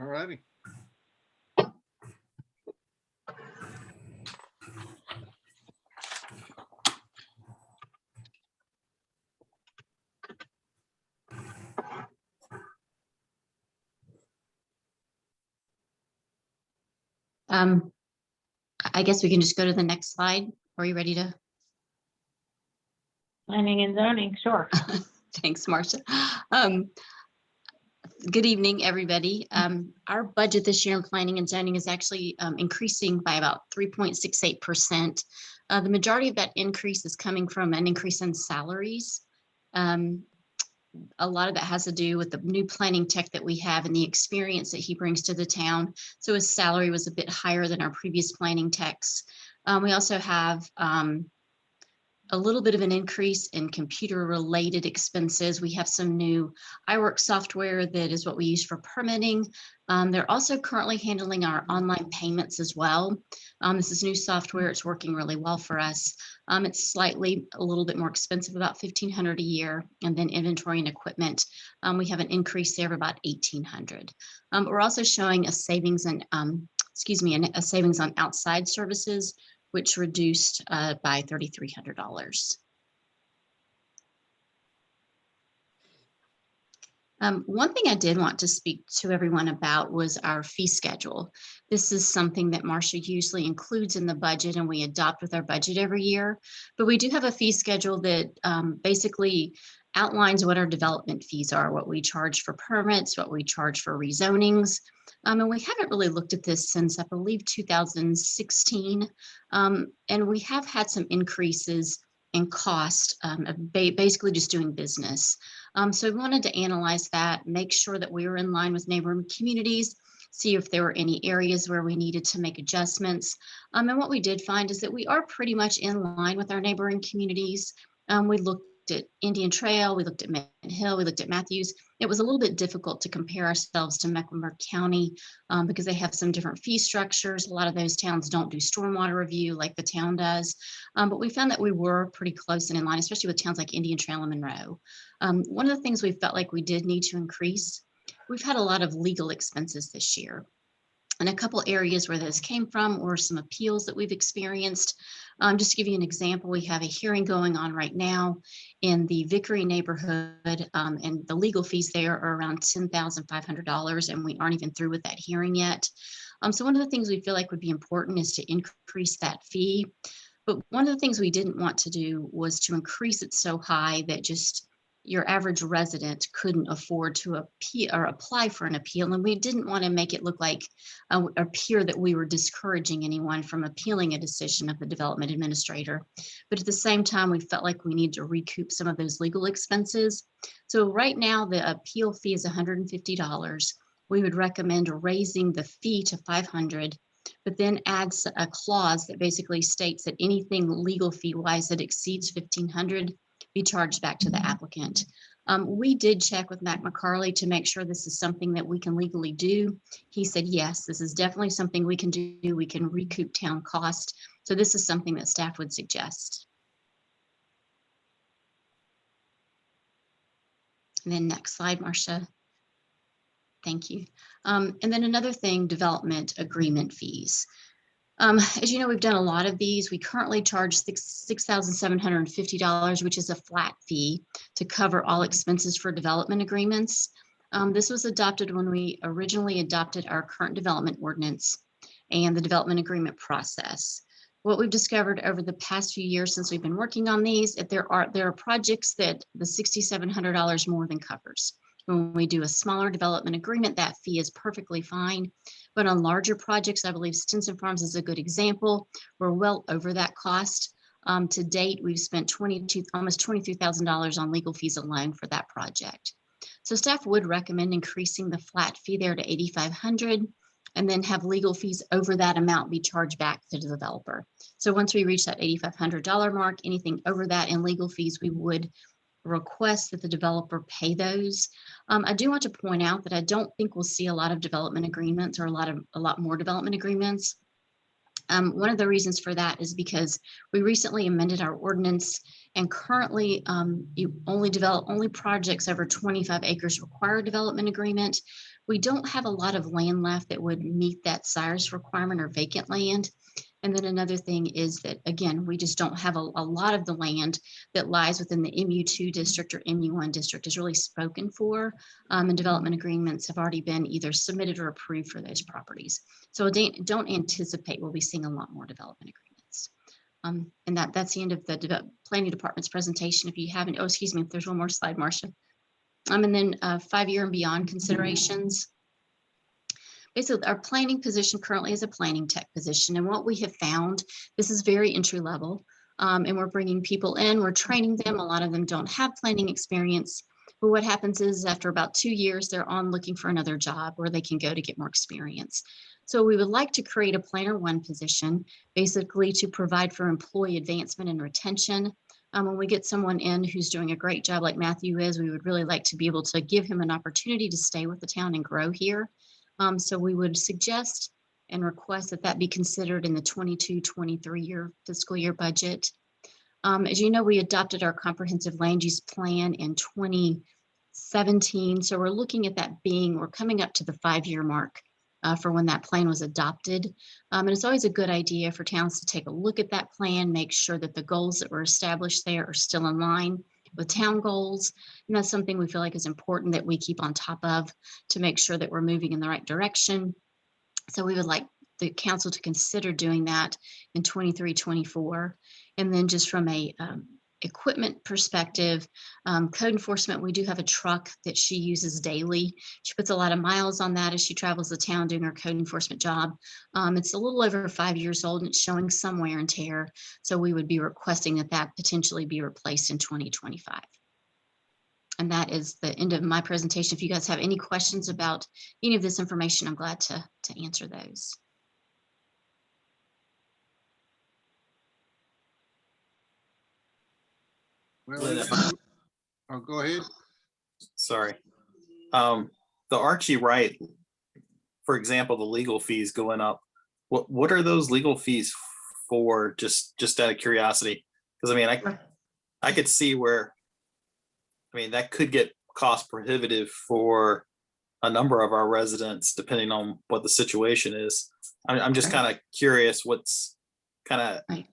All righty. I guess we can just go to the next slide. Are you ready to? Planning and zoning, sure. Thanks, Marcia. Good evening, everybody. Our budget this year in planning and zoning is actually increasing by about 3.68%. The majority of that increase is coming from an increase in salaries. A lot of that has to do with the new planning tech that we have and the experience that he brings to the town. So his salary was a bit higher than our previous planning techs. We also have a little bit of an increase in computer related expenses. We have some new iWork software that is what we use for permitting. They're also currently handling our online payments as well. This is new software. It's working really well for us. It's slightly a little bit more expensive, about $1,500 a year. And then inventory and equipment, we have an increase there of about $1,800. We're also showing a savings and a savings on outside services, which reduced by $3,300. One thing I did want to speak to everyone about was our fee schedule. This is something that Marcia usually includes in the budget and we adopt with our budget every year, but we do have a fee schedule that basically outlines what our development fees are, what we charge for permits, what we charge for rezonings. And we haven't really looked at this since, I believe, 2016. And we have had some increases in cost of basically just doing business. So we wanted to analyze that, make sure that we were in line with neighboring communities, see if there were any areas where we needed to make adjustments. And what we did find is that we are pretty much in line with our neighboring communities. We looked at Indian Trail, we looked at Mint Hill, we looked at Matthews. It was a little bit difficult to compare ourselves to Mecklenburg County because they have some different fee structures. A lot of those towns don't do stormwater review like the town does. But we found that we were pretty close and in line, especially with towns like Indian Trail and Monroe. One of the things we felt like we did need to increase, we've had a lot of legal expenses this year. And a couple areas where those came from or some appeals that we've experienced. Just to give you an example, we have a hearing going on right now in the Vickery neighborhood, and the legal fees there are around $10,500, and we aren't even through with that hearing yet. So one of the things we feel like would be important is to increase that fee. But one of the things we didn't want to do was to increase it so high that just your average resident couldn't afford to appeal or apply for an appeal. And we didn't want to make it look like appear that we were discouraging anyone from appealing a decision of the development administrator. But at the same time, we felt like we need to recoup some of those legal expenses. So right now, the appeal fee is $150. We would recommend raising the fee to $500, but then adds a clause that basically states that anything legal fee wise that exceeds $1,500 be charged back to the applicant. We did check with Matt McCarley to make sure this is something that we can legally do. He said, yes, this is definitely something we can do. We can recoup town cost. So this is something that staff would suggest. And then next slide, Marcia. Thank you. And then another thing, development agreement fees. As you know, we've done a lot of these. We currently charge $6,750, which is a flat fee to cover all expenses for development agreements. This was adopted when we originally adopted our current development ordinance and the development agreement process. What we've discovered over the past few years since we've been working on these, if there are projects that the $6,700 more than covers. When we do a smaller development agreement, that fee is perfectly fine. But on larger projects, I believe Stinson Farms is a good example. We're well over that cost. To date, we've spent almost $23,000 on legal fees alone for that project. So staff would recommend increasing the flat fee there to $8,500 and then have legal fees over that amount be charged back to the developer. So once we reach that $8,500 mark, anything over that in legal fees, we would request that the developer pay those. I do want to point out that I don't think we'll see a lot of development agreements or a lot more development agreements One of the reasons for that is because we recently amended our ordinance, and currently you only projects over 25 acres require a development agreement. We don't have a lot of land left that would meet that size requirement or vacant land. And then another thing is that, again, we just don't have a lot of the land that lies within the MU2 district or MU1 district is really spoken for. And development agreements have already been either submitted or approved for those properties. So don't anticipate we'll be seeing a lot more development agreements. And that's the end of the planning department's presentation. If you haven't, oh, excuse me, if there's one more slide, Marcia. And then 5-year and beyond considerations. Basically, our planning position currently is a planning tech position. And what we have found, this is very entry level, and we're bringing people in, we're training them. A lot of them don't have planning experience. But what happens is after about 2 years, they're on looking for another job where they can go to get more experience. So we would like to create a planner one position, basically to provide for employee advancement and retention. When we get someone in who's doing a great job like Matthew is, we would really like to be able to give him an opportunity to stay with the town and grow here. So we would suggest and request that that be considered in the 22-23 fiscal year budget. As you know, we adopted our comprehensive land use plan in 2017. So we're looking at that we're coming up to the 5-year mark for when that plan was adopted. And it's always a good idea for towns to take a look at that plan, make sure that the goals that were established there are still in line with town goals. And that's something we feel like is important that we keep on top of to make sure that we're moving in the right direction. So we would like the council to consider doing that in 23-24. And then just from a equipment perspective, code enforcement, we do have a truck that she uses daily. She puts a lot of miles on that as she travels the town doing her code enforcement job. It's a little over 5 years old and it's showing some wear and tear. So we would be requesting that that potentially be replaced in 2025. And that is the end of my presentation. If you guys have any questions about any of this information, I'm glad to answer those. Well, oh, go ahead. Sorry. The Archie Wright, for example, the legal fees going up. What are those legal fees for? Just out of curiosity, because I mean, I could see where, I mean, that could get cost prohibitive for a number of our residents, depending on what the situation is. I'm just kind of curious what's kind of,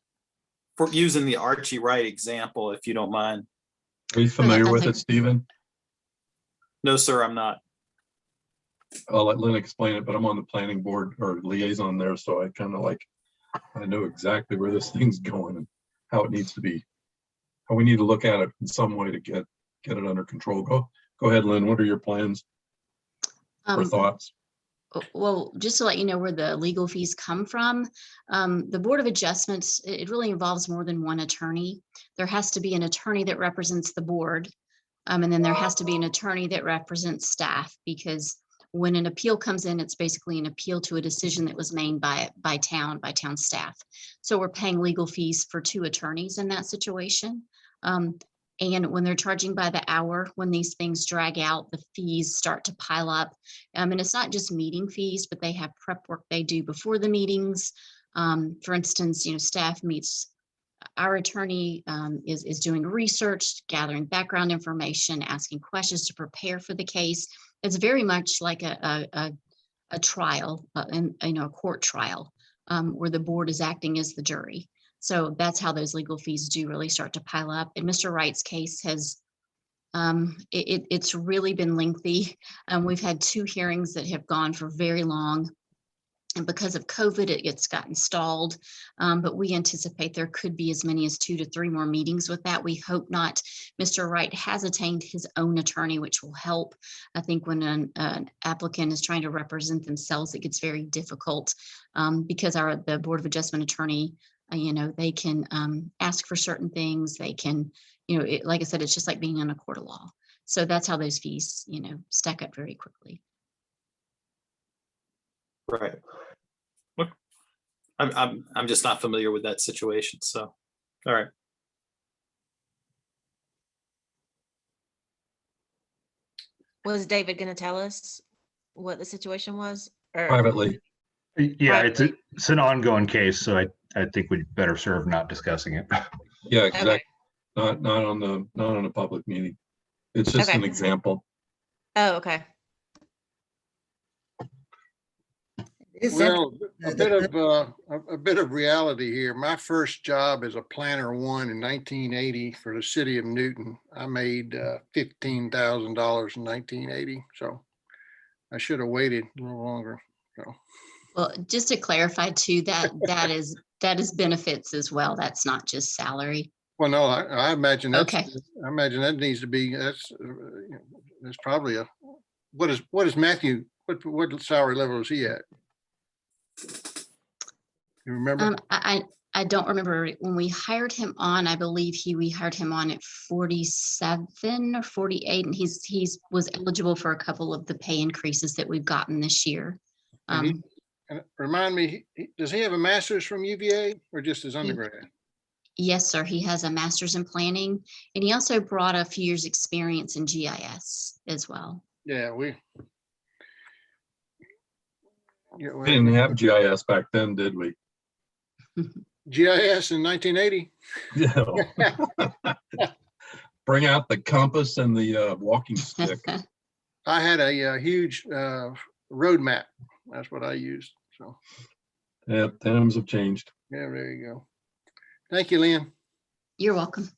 for using the Archie Wright example, if you don't mind. Are you familiar with it, Stephen? No, sir, I'm not. I'll let Lynn explain it, but I'm on the planning board or liaison there, so I kind of I know exactly where this thing's going and how it needs to be, how we need to look at it in some way to get it under control. Go ahead, Lynn. What are your plans or thoughts? Well, just to let you know where the legal fees come from, the Board of Adjustments, it really involves more than one attorney. There has to be an attorney that represents the board, and then there has to be an attorney that represents staff, because when an appeal comes in, it's basically an appeal to a decision that was made by town staff. So we're paying legal fees for 2 attorneys in that situation. And when they're charging by the hour, when these things drag out, the fees start to pile up. And it's not just meeting fees, but they have prep work they do before the meetings. For instance, staff meets, our attorney is doing research, gathering background information, asking questions to prepare for the case. It's very much like a trial, and a court trial, where the board is acting as the jury. So that's how those legal fees do really start to pile up. And Mr. Wright's case has, it's really been lengthy. We've had 2 hearings that have gone for very long. And because of COVID, it's gotten stalled. But we anticipate there could be as many as 2 to 3 more meetings with that. We hope not. Mr. Wright has attained his own attorney, which will help. I think when an applicant is trying to represent themselves, it gets very difficult, because the Board of Adjustment attorney, they can ask for certain things. They can, like I said, it's just like being in a court of law. So that's how those fees, stack up very quickly. Right. Look, I'm just not familiar with that situation. So, all right. Was David going to tell us what the situation was? Or Privately. Yeah, Right. it's an ongoing case, so I think we'd better serve not discussing it. Yeah, Okay. exactly. Not on a public meeting. It's just Okay. an example. Oh, okay. Is Well, it- a bit of reality here. My first job as a planner one in 1980 for the city of Newton, I made $15,000 in 1980. So I should have waited a little longer. So Well, just to clarify too, that is benefits as well. That's not just salary. well, no, I imagine that's, Okay. I imagine that needs to be, that's probably what is Matthew, what salary level is he at? You remember? I don't remember when we hired him on. I believe we hired him on at 47 or 48, and he's was eligible for a couple of the pay increases that we've gotten this year. And and remind me, does he have a master's from UVA or just his undergrad? Yes, sir. He has a master's in planning, and he also brought a few years' experience in GIS as well. Yeah, We didn't have GIS back then, did we? GIS in 1980. Yeah. Bring out the compass and the walking stick. I had a huge road map. That's what I used. So Yeah, times have changed. yeah, there you go. Thank you, Lynn. You're welcome.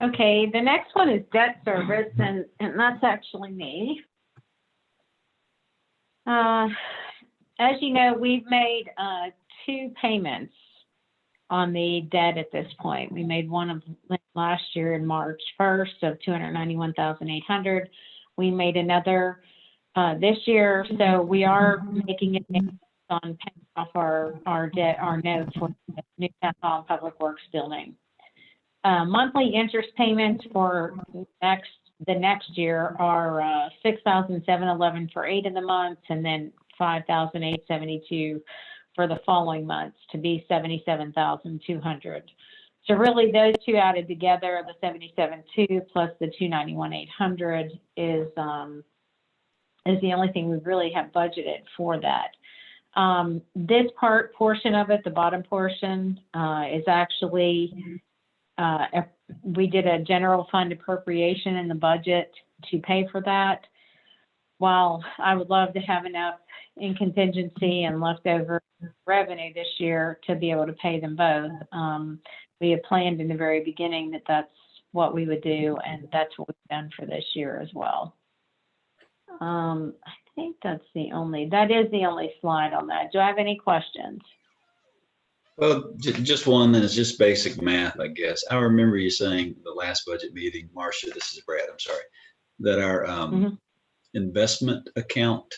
Okay, the next one is debt service, and that's actually me. As you know, we've made 2 payments on the debt at this point. We made one of last year in March 1st of $291,800. We made another this year, so we are making it on paying off our debt, our note for the new town hall and public works building. Monthly interest payments for the next year are $6,711 for 8 of the months, and then $5,872 for the following months, to be $77,200. So really, those two added together, the $77,200 plus the $291,800 is the only thing we really have budgeted for that. This portion of it, the bottom portion, is actually we did a general fund appropriation in the budget to pay for that. While I would love to have enough in contingency and leftover revenue this year to be able to pay them both, we had planned in the very beginning that that's what we would do, and that's what we've done for this year as well. I think that is the only slide on that. Do I have any questions? Well, just one that is just basic math, I guess. I remember you saying the last budget meeting, Marcia, this is Brad, I'm sorry, that our investment account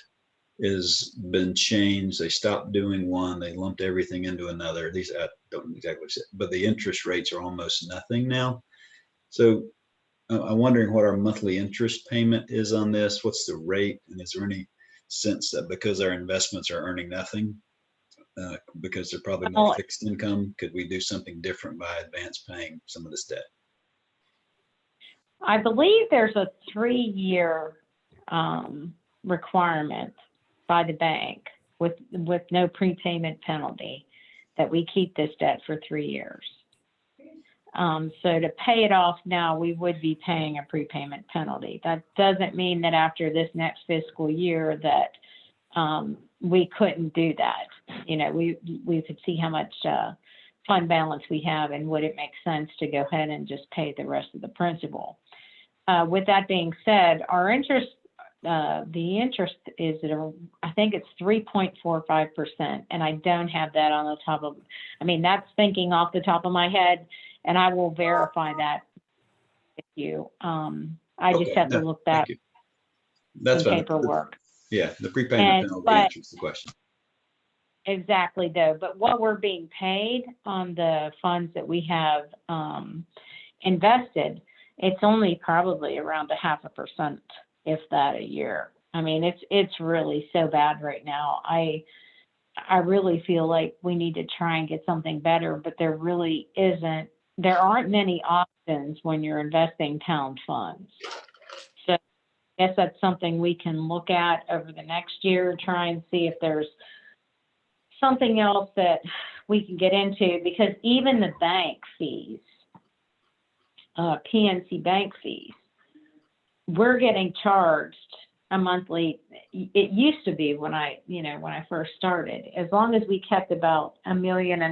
has been changed. They stopped doing one, they lumped everything into another. These, I don't know exactly what you said, but the interest rates are almost nothing now. So I'm wondering what our monthly interest payment is on this. What's the rate? And is there any sense that because our investments are earning nothing, because they're probably more fixed income, could we do something different by advance paying some of this debt? I believe there's a 3-year requirement by the bank with no prepayment penalty that we keep this debt for 3 years. So to pay it off now, we would be paying a prepayment penalty. That doesn't mean that after this next fiscal year that we couldn't do that. You know, we could see how much fund balance we have, and would it make sense to go ahead and just pay the rest of the principal. With that being said, our interest, the interest is at I think it's 3.45%, and I don't have that on the top of, I mean, that's thinking off the top of my head, and I will verify that with you. I just have to look that That's in paperwork. Yeah, the prepayment penalty answers the question. Exactly, though. But what we're being paid on the funds that we have invested, it's only probably around 0.5%, if that, a year. I mean, it's really so bad right now. I really feel like we need to try and get something better, but there really isn't there aren't many options when you're investing town funds. So I guess that's something we can look at over the next year, try and see if there's something else that we can get into, because even the bank fees, PNC bank fees, we're getting charged a monthly. It used to be when I first started, as long as we kept about $1.5 million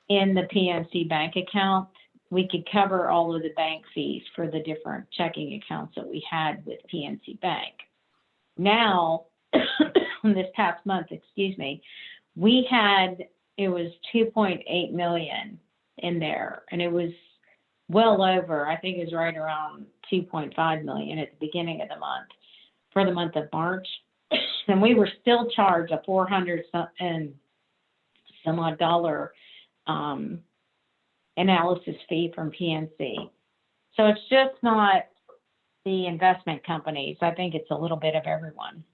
in the PNC bank account, we could cover all of the bank fees for the different checking accounts that we had with PNC Bank. Now, this past month, we had, it was 2.8 million in there, and it was well over, I think it was right around 2.5 million at the beginning of the month for the month of March. And we were still charged a $400 and some odd dollar analysis fee from PNC. So it's just not the investment companies. I think it's a little bit of everyone.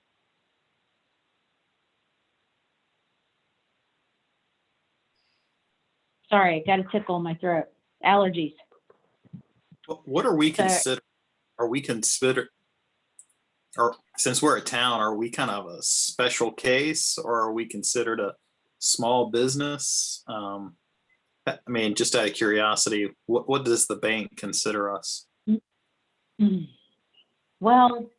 Sorry, I got a tickle in my throat. Allergies. What are we So- consider? Are we consider? Or since we're a town, are we kind of a special case, or are we considered a small business? I mean, just out of curiosity, what does the bank consider us? Well,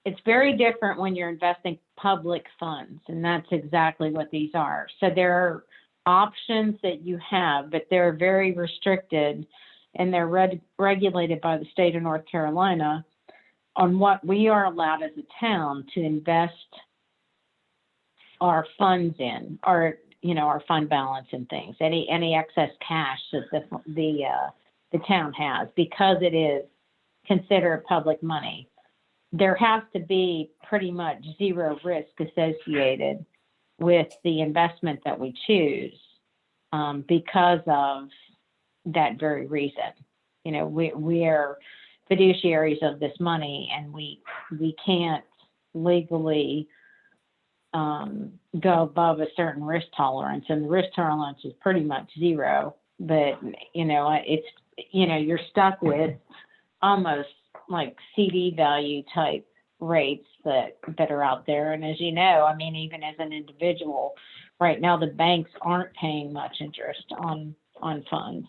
it's very different when you're investing public funds, and that's exactly what these are. So there are options that you have, but they're very restricted, and they're regulated by the state of North Carolina on what we are allowed as a town to invest our funds in, our fund balance and things, any excess cash that the town has, because it is considered public money. There has to be pretty much zero risk associated with the investment that we choose, because of that very reason. We are fiduciaries of this money, and we can't legally go above a certain risk tolerance, and the risk tolerance is pretty much zero. But it's you're stuck with almost like CD value type rates that are out there. And as you know, I mean, even as an individual, right now the banks aren't paying much interest on funds.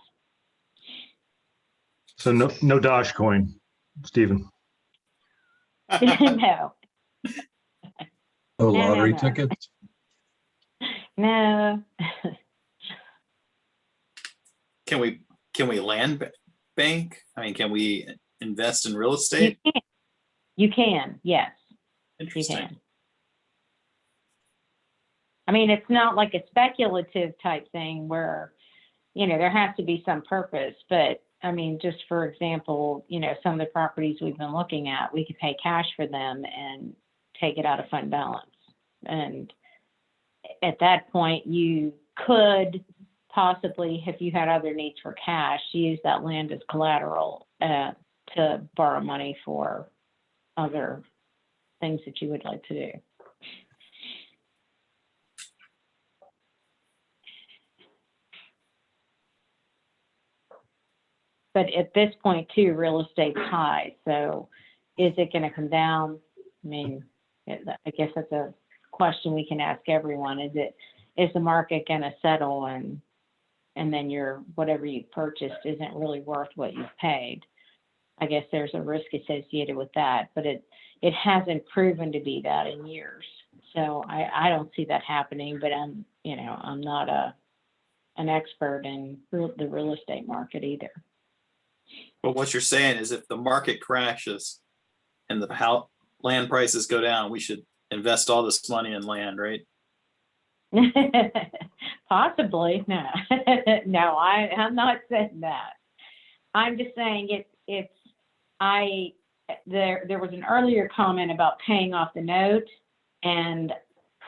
So no Dogecoin, Stephen. No. No No, lottery no. tickets. No. Can we land bank? I mean, can we invest in real estate? You can, yes, you Interesting. can. I mean, it's not like a speculative type thing where, there has to be some purpose, but I mean, just for example, some of the properties we've been looking at, we could pay cash for them and take it out of fund balance. And at that point, you could possibly, if you had other needs for cash, use that land as collateral to borrow money for other things that you would like to do. But at this point too, real estate's high. So is it going to come down? I mean, I guess that's a question we can ask everyone. Is the market going to settle and then whatever you purchased isn't really worth what you've paid? I guess there's a risk associated with that, but it hasn't proven to be that in years. So I don't see that happening, but I'm not an expert in the real estate market either. But what you're saying is if the market crashes and the land prices go down, we should invest all this money in land, right? Possibly. No. No, I'm not saying that. I'm just saying there was an earlier comment about paying off the note, and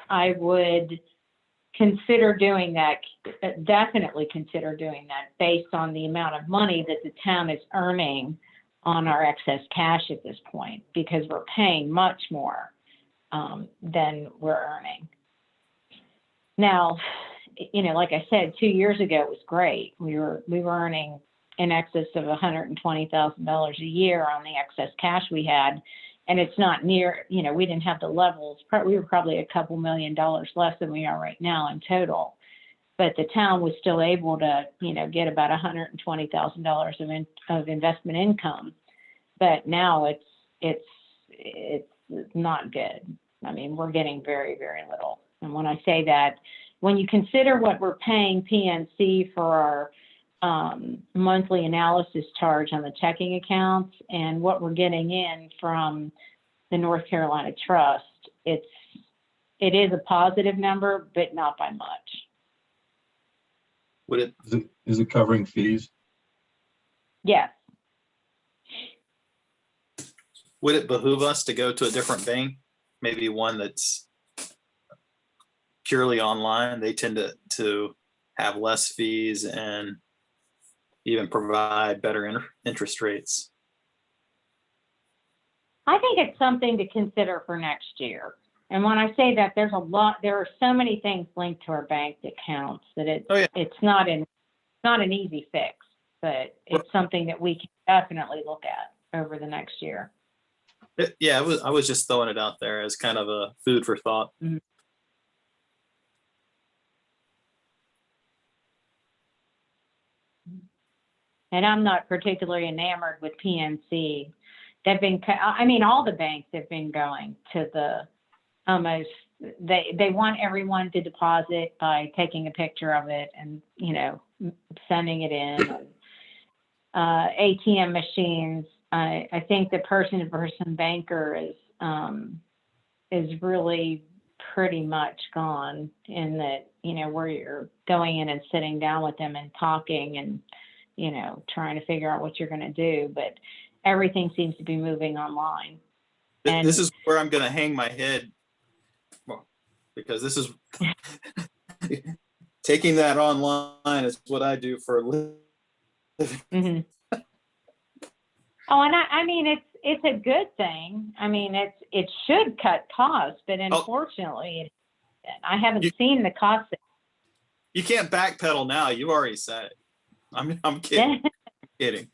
I would consider doing that, definitely consider doing that based on the amount of money that the town is earning on our excess cash at this point, because we're paying much more than we're earning. Now, you know, like I said, 2 years ago it was great. We were earning in excess of $120,000 a year on the excess cash we had. And it's not near, you know, we didn't have the levels. We were probably a couple $1 million less than we are right now in total. But the town was still able to, you know, get about $120,000 of investment income. But now it's not good. I mean, we're getting very, very little. And when I say that, when you consider what we're paying PNC for our monthly analysis charge on the checking accounts and what we're getting in from the North Carolina Trust, it is a positive number, but not by much. Would it, Is it covering fees? Yes. would it behoove us to go to a different bank? Maybe one that's purely online. They tend to have less fees and even provide better interest rates. I think it's something to consider for next year. And when I say that, there are so many things linked to our bank accounts that it's not an easy fix, but it's something that we can definitely look at over the next year. Yeah, I was just throwing it out there as kind of a food for thought. Mm-hmm. And I'm not particularly enamored with PNC. They've been, I mean, all the banks have been going to the almost, they want everyone to deposit by taking a picture of it and, you know, sending it in. ATM machines, I think the person-to-person banker is really pretty much gone in that, you know, where you're going in and sitting down with them and talking and, you know, trying to figure out what you're going to do, but everything seems to be moving online. And This is where I'm going to hang my head, because this is taking that online is what I do for a living. mm-hmm. Oh, and I mean, it's a good thing. I mean, it should cut costs, but unfortunately, I haven't seen the cost. You can't backpedal now. You already said it. I'm kidding. I'm kidding.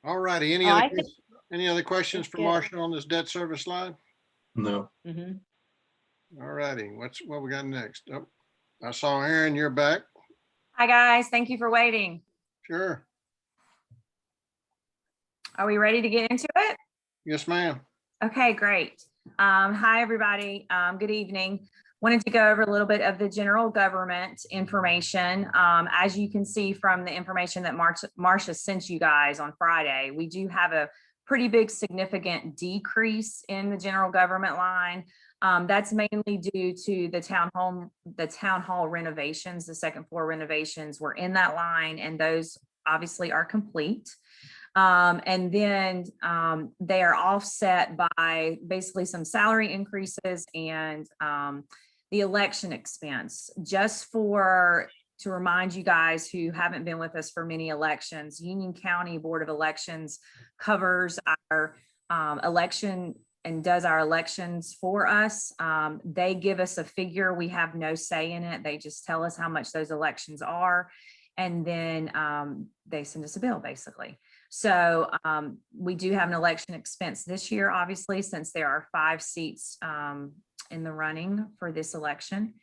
All righty. Any other questions for Marcia on this debt service line? No. Mm-hmm. All righty. What we got next? Oh, I saw Aaron, you're back. Hi, guys. Thank you for waiting. Sure. Are we ready to get into it? Yes, ma'am. Okay, great. Hi, everybody. Good evening. Wanted to go over a little bit of the general government information. As you can see from the information that Marcia sent you guys on Friday, we do have a pretty big significant decrease in the general government line. That's mainly due to the town hall renovations. The second floor renovations were in that line, and those obviously are complete. And then they are offset by basically some salary increases and the election expense. Just to remind you guys who haven't been with us for many elections, Union County Board of Elections covers our election and does our elections for us. They give us a figure. We have no say in it. They just tell us how much those elections are. And then they send us a bill, basically. So we do have an election expense this year, obviously, since there are 5 seats in the running for this election.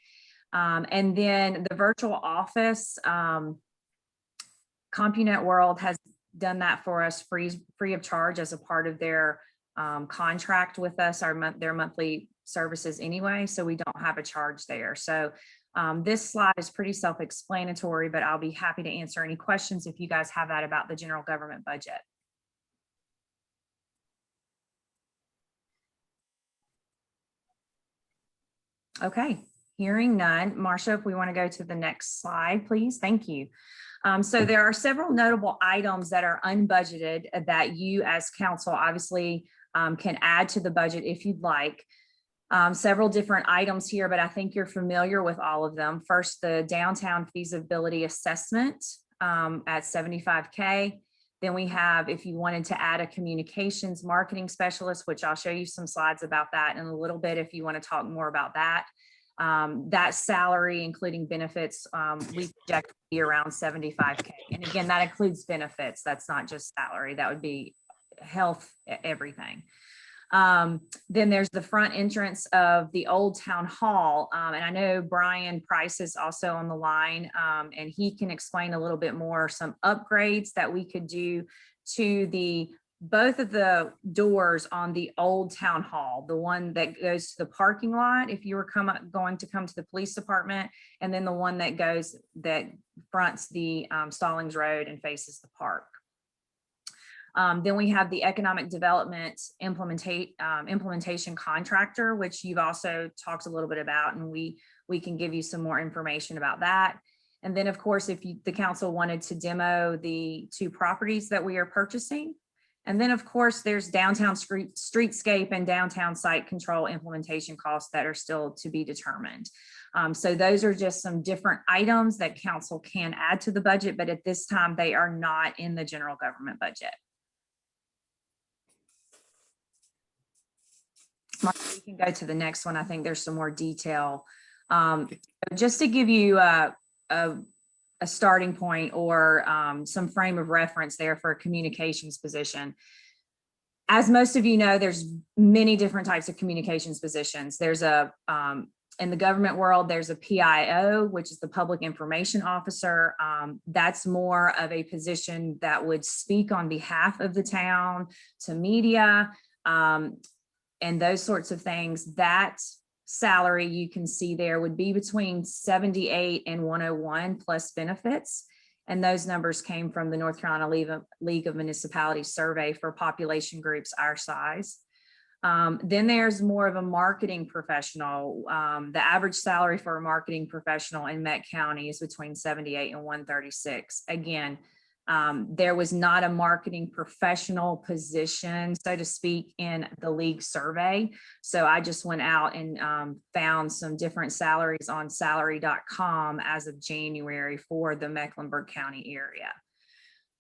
And then the virtual office, CompuNet World has done that for us free of charge as a part of their contract with us, their monthly services anyway, so we don't have a charge there. So this slide is pretty self-explanatory, but I'll be happy to answer any questions if you guys have that about the general government budget. Okay, hearing none. Marcia, if we want to go to the next slide, please. Thank you. So there are several notable items that are unbudgeted that you as council obviously can add to the budget if you'd like. Several different items here, but I think you're familiar with all of them. First, the downtown feasibility assessment at $75K. Then we have, if you wanted to add a communications marketing specialist, which I'll show you some slides about that in a little bit if you want to talk more about that. That salary, including benefits, we project to be around 75K. And again, that includes benefits. That's not just salary. That would be health, everything. Then there's the front entrance of the old town hall. And I know Brian Price is also on the line, and he can explain a little bit more, some upgrades that we could do to both of the doors on the old town hall, the one that goes to the parking lot if you were going to come to the police department, and then the one that fronts the Stallings Road and faces the park. Then we have the economic development implementation contractor, which you've also talked a little bit about, and we can give you some more information about that. And then, of course, if the council wanted to demo the 2 properties that we are purchasing. And then, of course, there's downtown streetscape and downtown site control implementation costs that are still to be determined. So those are just some different items that council can add to the budget, but at this time, they are not in the general government budget. Mark, we can go to the next one. I think there's some more detail. Just to give you a starting point or some frame of reference there for a communications position. As most of you know, there's many different types of communications positions. There's in the government world, there's a PIO, which is the Public Information Officer. That's more of a position that would speak on behalf of the town to media and those sorts of things. That salary you can see there would be between 78 and 101 plus benefits. And those numbers came from the North Carolina League of Municipalities survey for population groups our size. Then there's more of a marketing professional. The average salary for a marketing professional in Met County is between 78 and 136. Again, there was not a marketing professional position, so to speak, in the league survey. So I just went out and found some different salaries on salary.com as of January for the Mecklenburg County area.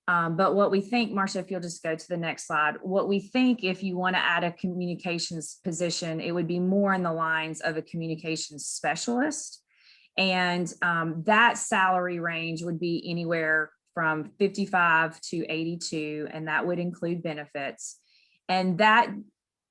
But what we think, Marcia, if you'll just go to the next slide, what we think if you want to add a communications position, it would be more in the lines of a communications specialist. And that salary range would be anywhere from 55 to 82, and that would include benefits. And that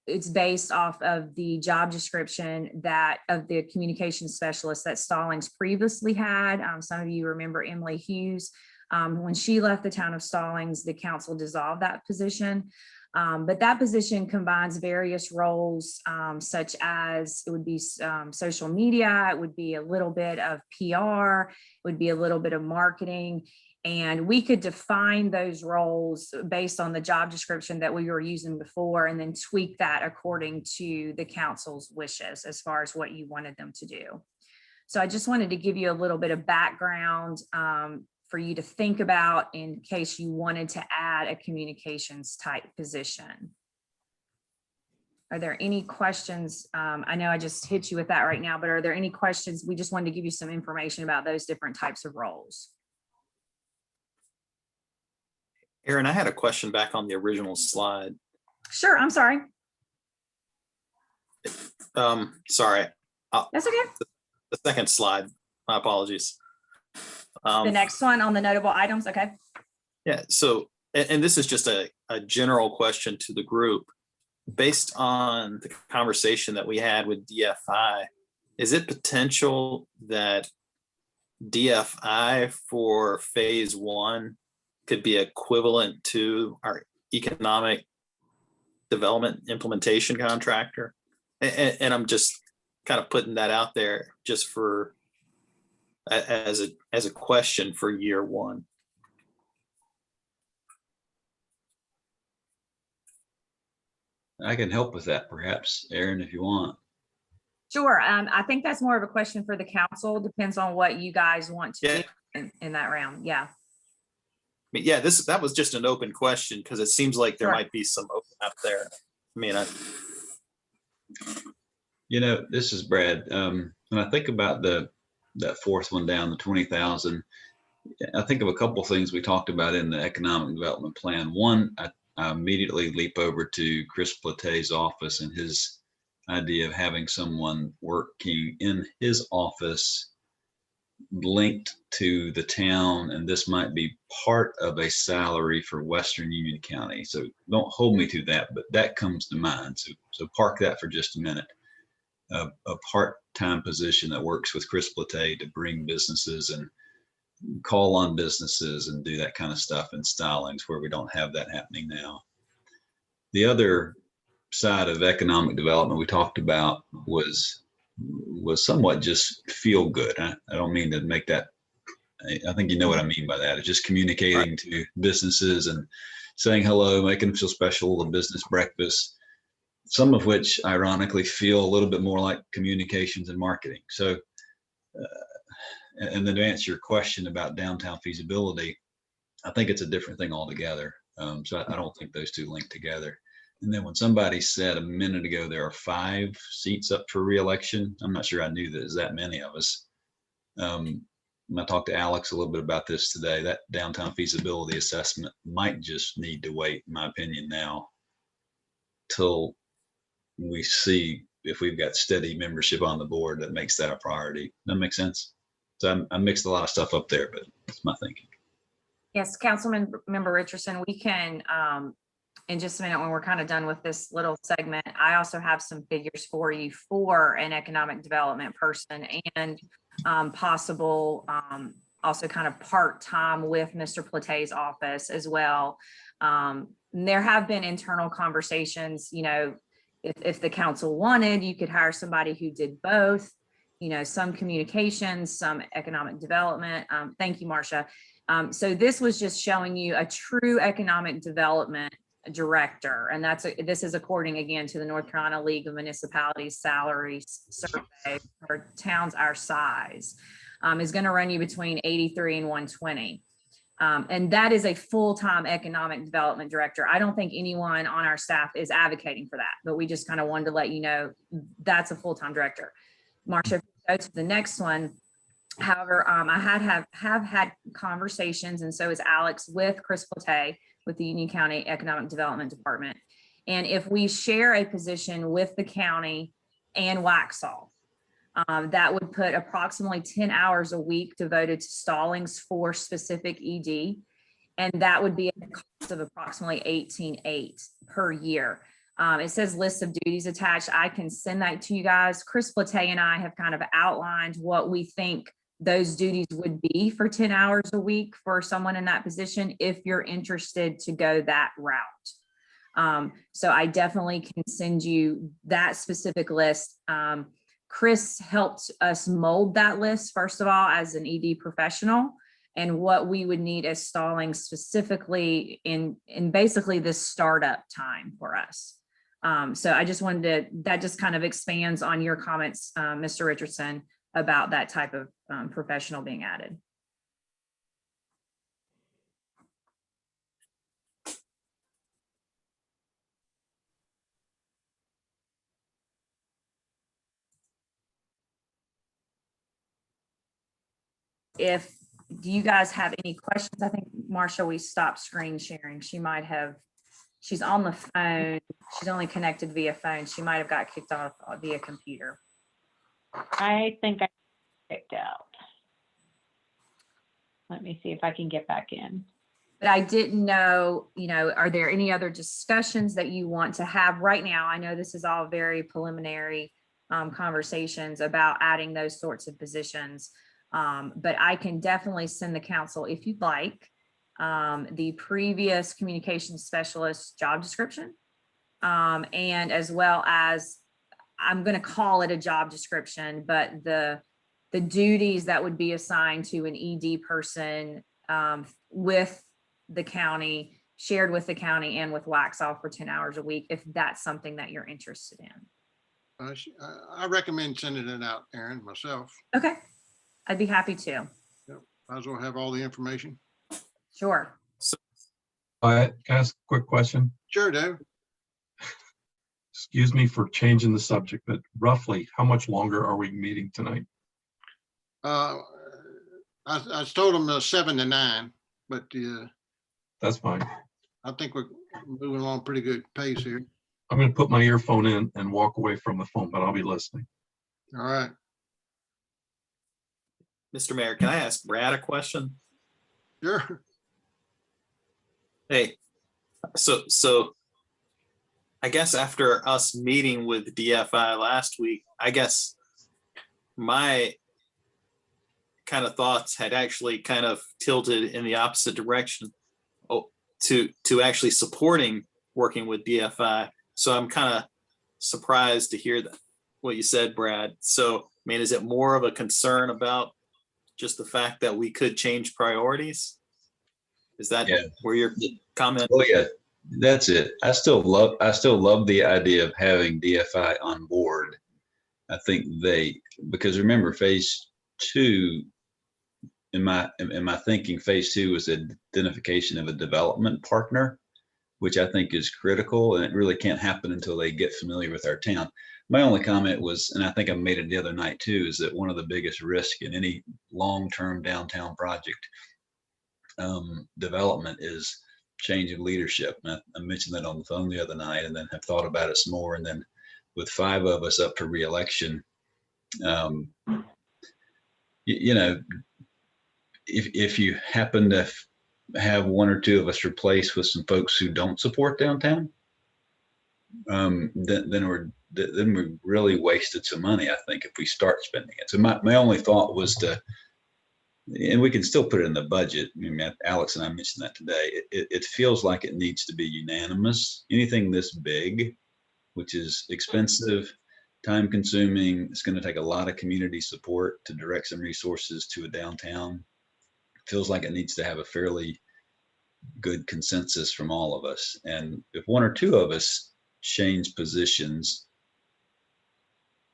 it's based off of the job description of the communications specialist that Stallings previously had. Some of you remember Emily Hughes. When she left the town of Stallings, the council dissolved that position. But that position combines various roles, such as it would be social media, it would be a little bit of PR, it would be a little bit of marketing. And we could define those roles based on the job description that we were using before and then tweak that according to the council's wishes as far as what you wanted them to do. So I just wanted to give you a little bit of background for you to think about in case you wanted to add a communications type position. Are there any questions? I know I just hit you with that right now, but are there any questions? We just wanted to give you some information about those different types of roles. Aaron, I had a question back on the original slide. Sure, I'm sorry. Sorry. That's okay. The second slide, my apologies. The next one on the notable items, okay. Yeah, so, and this is just a general question to the group. Based on the conversation that we had with DFI, is it potential that DFI for phase 1 could be equivalent to our economic development implementation contractor? And I'm just kind of putting that out there just for as a question for year 1. I can help with that perhaps, Aaron, if you want. Sure. I think that's more of a question for the council. Depends on what you guys want to do in that round. Yeah. But yeah, that was just an open question because it seems like there Sure. might be some overlap there. I mean, This is Brad. When I think about that fourth one down, the 20,000, I think of a couple of things we talked about in the economic development plan. One, I immediately leap over to Chris Platte's office and his idea of having someone working in his office linked to the town, and this might be part of a salary for Western Union County. So don't hold me to that, but that comes to mind. So park that for just a minute. A part-time position that works with Chris Platte to bring businesses and call on businesses and do that kind of stuff in Stallings, where we don't have that happening now. The other side of economic development we talked about was somewhat just feel good. I don't mean to make that, I think you know what I mean by that. It's just communicating to businesses and saying hello, making them feel special, a business breakfast, some of which ironically feel a little bit more like communications and marketing. So, and then to answer your question about downtown feasibility, I think it's a different thing altogether. So I don't think those two link together. And then when somebody said a minute ago there are 5 seats up for re-election, I'm not sure I knew that there's that many of us. I talked to Alex a little bit about this today. That downtown feasibility assessment might just need to wait, in my opinion, now till we see if we've got steady membership on the board that makes that a priority. That makes sense. So I mixed a lot of stuff up there, but that's my thinking. Yes, Councilman Member Richardson, we can, in just a minute when we're kind of done with this little segment, I also have some figures for you for an economic development person and possible also kind of part-time with Mr. Platte's office as well. There have been internal conversations, you know, if the council wanted, you could hire somebody who did both, you know, some communications, some economic development. Thank you, Marcia. So this was just showing you a true economic development director. And this is according again to the North Carolina League of Municipalities salary survey for towns our size, is going to run you between 83 and 120. And that is a full-time economic development director. I don't think anyone on our staff is advocating for that, but we just kind of wanted to let you know that's a full-time director. Marcia, go to the next one. However, I have had conversations, and so is Alex, with Chris Platte with the Union County Economic Development Department. And if we share a position with the county and Waxhaw, that would put approximately 10 hours a week devoted to Stallings for specific ED. And that would be a cost of approximately $18,800 per year. It says list of duties attached. I can send that to you guys. Chris Platte and I have kind of outlined what we think those duties would be for 10 hours a week for someone in that position, if you're interested to go that route. So I definitely can send you that specific list. Chris helped us mold that list, first of all, as an ED professional, and what we would need as Stallings specifically in basically this startup time for us. So I just wanted to, that just kind of expands on your comments, Mr. Richardson, about that type of professional being added. Do you guys have any questions? I think, Marcia, we stopped screen sharing. She might have, she's on the phone. She's only connected via phone. She might have got kicked off via computer. I think I kicked out. Let me see if I can get back in. But I didn't know, you know, are there any other discussions that you want to have right now? I know this is all very preliminary conversations about adding those sorts of positions. But I can definitely send the council, if you'd like, the previous communications specialist job description, and as well as, I'm going to call it a job description, but the duties that would be assigned to an ED person with the county, shared with the county and with Waxhaw for 10 hours a week, if that's something that you're interested in. I recommend sending it out, Aaron, myself. Okay, I'd be happy to. Yep. Might as well have all the information. Sure. Can I ask a quick question? Sure, Dave. Excuse me for changing the subject, but roughly how much longer are we meeting tonight? I I told them 7 to 9, but That's fine. I think we're moving along pretty good pace here. I'm gonna put my earphone in and walk away from the phone, but I'll be listening. All right. Mr. Mayor, can I ask Brad a question? Sure. Hey, so I guess after us meeting with DFI last week, I guess my kind of thoughts had actually kind of tilted in the opposite direction, to actually supporting working with DFI. So I'm kind of surprised to hear that what you said, Brad. So, I mean, is it more of a concern about just the fact that we could change priorities? Is that Yeah. where your comment? Oh yeah, that's it. I still love the idea of having DFI on board. I think because remember phase 2, in my thinking, phase 2 was identification of a development partner, which I think is critical, and it really can't happen until they get familiar with our town. My only comment was, and I think I made it the other night too, is that one of the biggest risks in any long-term downtown project development is change of leadership. And I mentioned that on the phone the other night, and then have thought about it some more. And then with 5 of us up for reelection, you know, if you happen to have 1 or 2 of us replaced with some folks who don't support downtown, then we really wasted some money, I think, if we start spending it. So my only thought was and we can still put it in the budget. I mean, Alex and I mentioned that today. It feels like it needs to be unanimous. Anything this big, which is expensive, time consuming, it's going to take a lot of community support to direct some resources to a downtown. Feels like it needs to have a fairly good consensus from all of us. And if 1 or 2 of us change positions,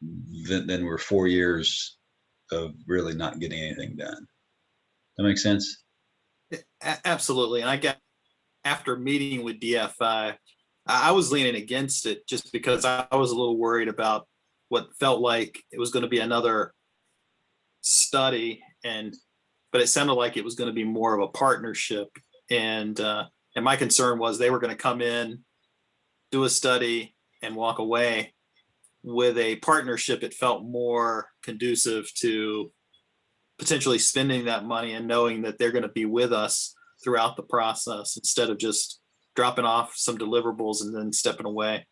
then we're 4 years of really not getting anything done. That makes sense? Absolutely. And I get, after meeting with DFI, I was leaning against it just because I was a little worried about what felt like it was going to be another study, but it sounded like it was going to be more of a partnership. And my concern was they were going to come in, do a study, and walk away. With a partnership, it felt more conducive to potentially spending that money and knowing that they're going to be with us throughout the process instead of just dropping off some deliverables and then stepping away.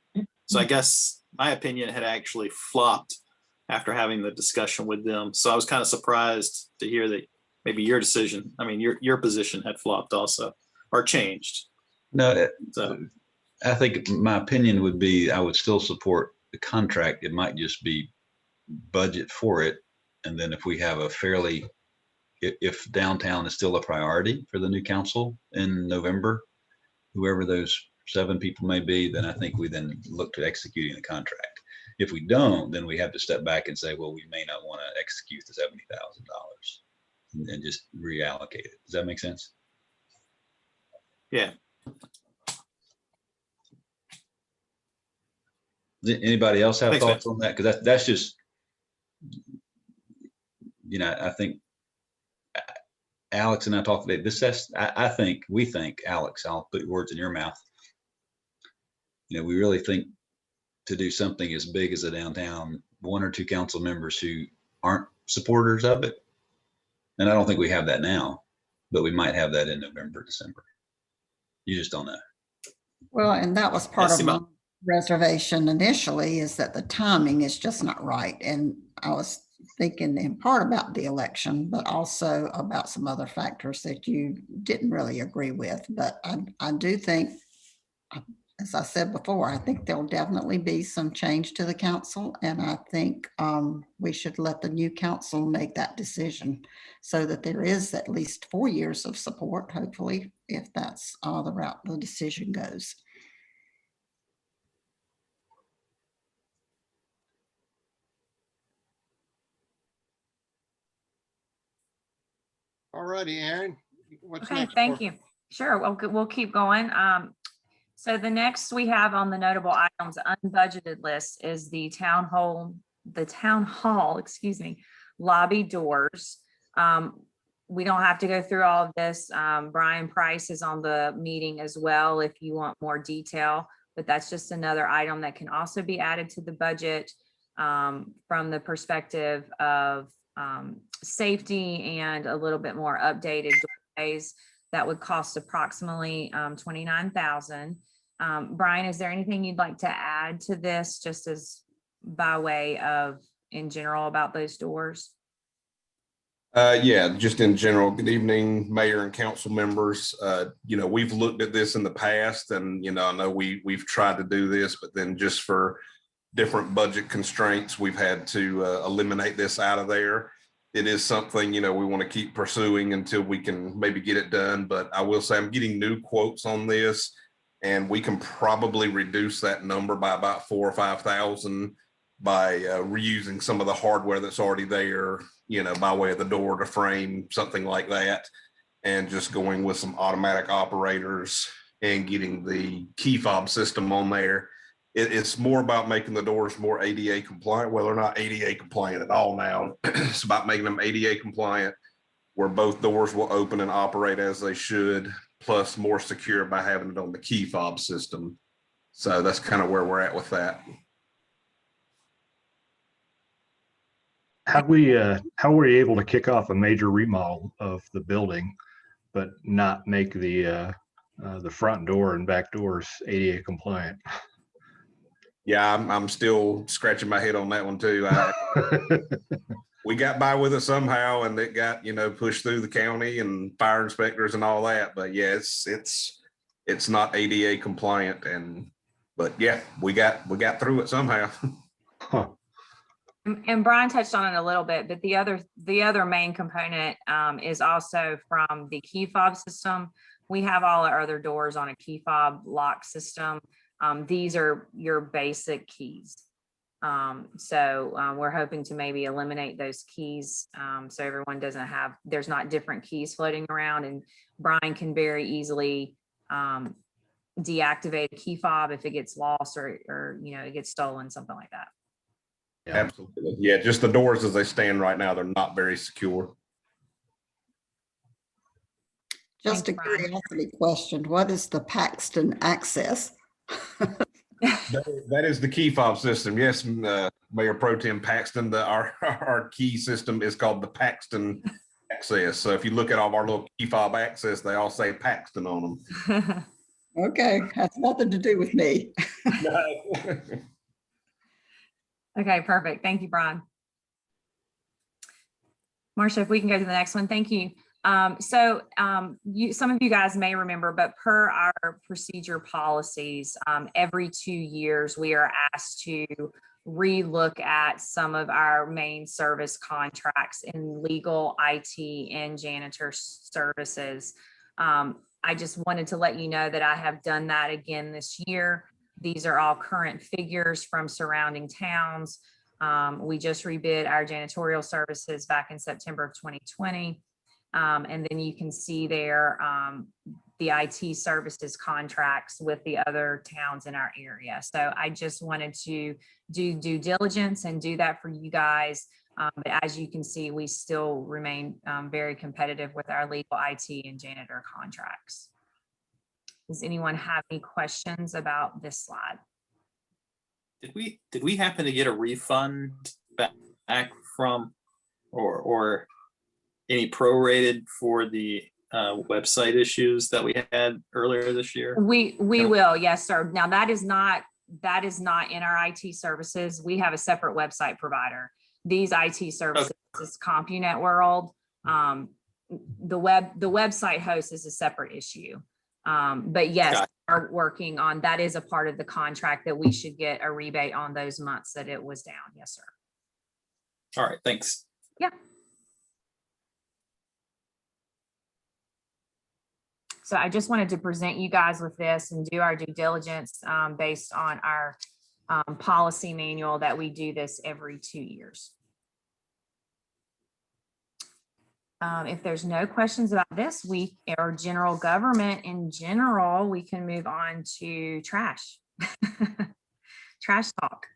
So I guess my opinion had actually flopped after having the discussion with them. So I was kind of surprised to hear that maybe your decision, I mean, your position had flopped also or changed. No, So I think my opinion would be I would still support the contract. It might just be budget for it. And then if we have if downtown is still a priority for the new council in November, whoever those 7 people may be, then I think we then look to executing the contract. If we don't, then we have to step back and say, well, we may not want to execute the $70,000 and just reallocate it. Does that make sense? yeah. Does anybody else have Thanks, thoughts on that? Because that's just, I think Alex and I talked today. We think, Alex, I'll put words in your mouth. We really think to do something as big as a downtown, 1 or 2 council members who aren't supporters of it. And I don't think we have that now, but we might have that in November, December. You just don't know. Well, and that was part Yes, of my reservation initially, is that the timing is just not right. And I was thinking in part about the election, but also about some other factors that you didn't really agree with. But I do think, as I said before, I think there'll definitely be some change to the council. And I think we should let the new council make that decision so that there is at least 4 years of support, hopefully, if that's the route the decision goes. All righty, Aaron. What's Okay, next? thank you. Sure, we'll keep going. So the next we have on the notable items unbudgeted list is the town hall, lobby doors. we don't have to go through all of this. Brian Price is on the meeting as well if you want more detail, but that's just another item that can also be added to the budget from the perspective of safety and a little bit more updated doorways. That would cost approximately $29,000. Brian, is there anything you'd like to add to this, just as by way of in general about those doors? Yeah, just in general, good evening, Mayor and council members. We've looked at this in the past and, I know we've tried to do this, but then just for different budget constraints, we've had to eliminate this out of there. It is something, we want to keep pursuing until we can maybe get it done. But I will say I'm getting new quotes on this, and we can probably reduce that number by about 4,000 or 5,000 by reusing some of the hardware that's already there, by way of the door to frame, something like that, and just going with some automatic operators and getting the key fob system on there. It's more about making the doors more ADA compliant. Well, they're not ADA compliant at all now. It's about making them ADA compliant, where both doors will open and operate as they should, plus more secure by having it on the key fob system. So that's kind of where we're at with that. How were you able to kick off a major remodel of the building, but not make the front door and back doors ADA compliant? Yeah, I'm still scratching my head on that one too. We got by with it somehow, and it got pushed through the county and fire inspectors and all that. But yeah, it's not ADA compliant, but yeah, we got through it somehow. Huh. And Brian touched on it a little bit, but the other main component is also from the key fob system. We have all our other doors on a key fob lock system. These are your basic keys. So we're hoping to maybe eliminate those keys so everyone there's not different keys floating around, and Brian can very easily deactivate a key fob if it gets lost or it gets stolen, something like that. Yeah. Absolutely. Yeah, just the doors as they stand right now, they're not very secure. Just a Thanks, Brian. curiosity question. What is the Paxton access? That is the key fob system. Yes, Mayor Pro Tem Paxton, our key system is called the Paxton access. So if you look at all of our little key fob access, they all say Paxton on them. Okay, has nothing to do with me. Okay, perfect. Thank you, Brian. Marcia, if we can go to the next one. Thank you. Some of you guys may remember, but per our procedure policies, every 2 years, we are asked to relook at some of our main service contracts in legal, IT, and janitor services. I just wanted to let you know that I have done that again this year. These are all current figures from surrounding towns. We just rebid our janitorial services back in September of 2020. And then you can see there the IT services contracts with the other towns in our area. So I just wanted to do due diligence and do that for you guys. But as you can see, we still remain very competitive with our legal, IT, and janitor contracts. Does anyone have any questions about this slide? Did we happen to get a refund back from or any prorated for the website issues that we had earlier this year? We will, yes, sir. Now that is not in our IT services. We have a separate website provider. These IT services is CompuNet World. The website host is a separate issue. But yes, are working on that is a part of the contract that we should get a rebate on those months that it was down. Yes, sir. All right, thanks. Yeah. So I just wanted to present you guys with this and do our due diligence based on our policy manual that we do this every 2 years. If there's no questions about this, our general government in general, we can move on to trash. Trash talk.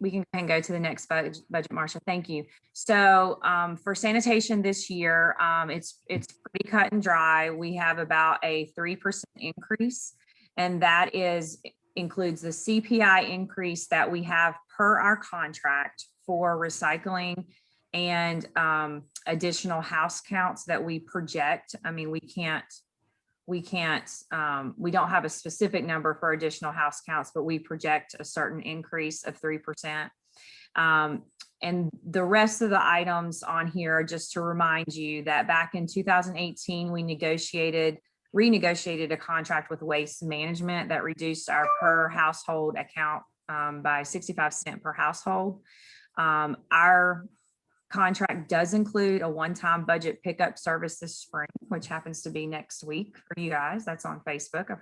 we can go ahead and go to the next budget, Marcia. Thank you. So for sanitation this year, it's pretty cut and dry. We have about a 3% increase, and that includes the CPI increase that we have per our contract for recycling and additional house counts that we project. I mean, we don't have a specific number for additional house counts, but we project a certain increase of 3%. And the rest of the items on here, just to remind you that back in 2018, we renegotiated a contract with Waste Management that reduced our per household account by 65 cents per household. Our contract does include a one-time budget pickup service this spring, which happens to be next week for you guys. That's on Facebook. I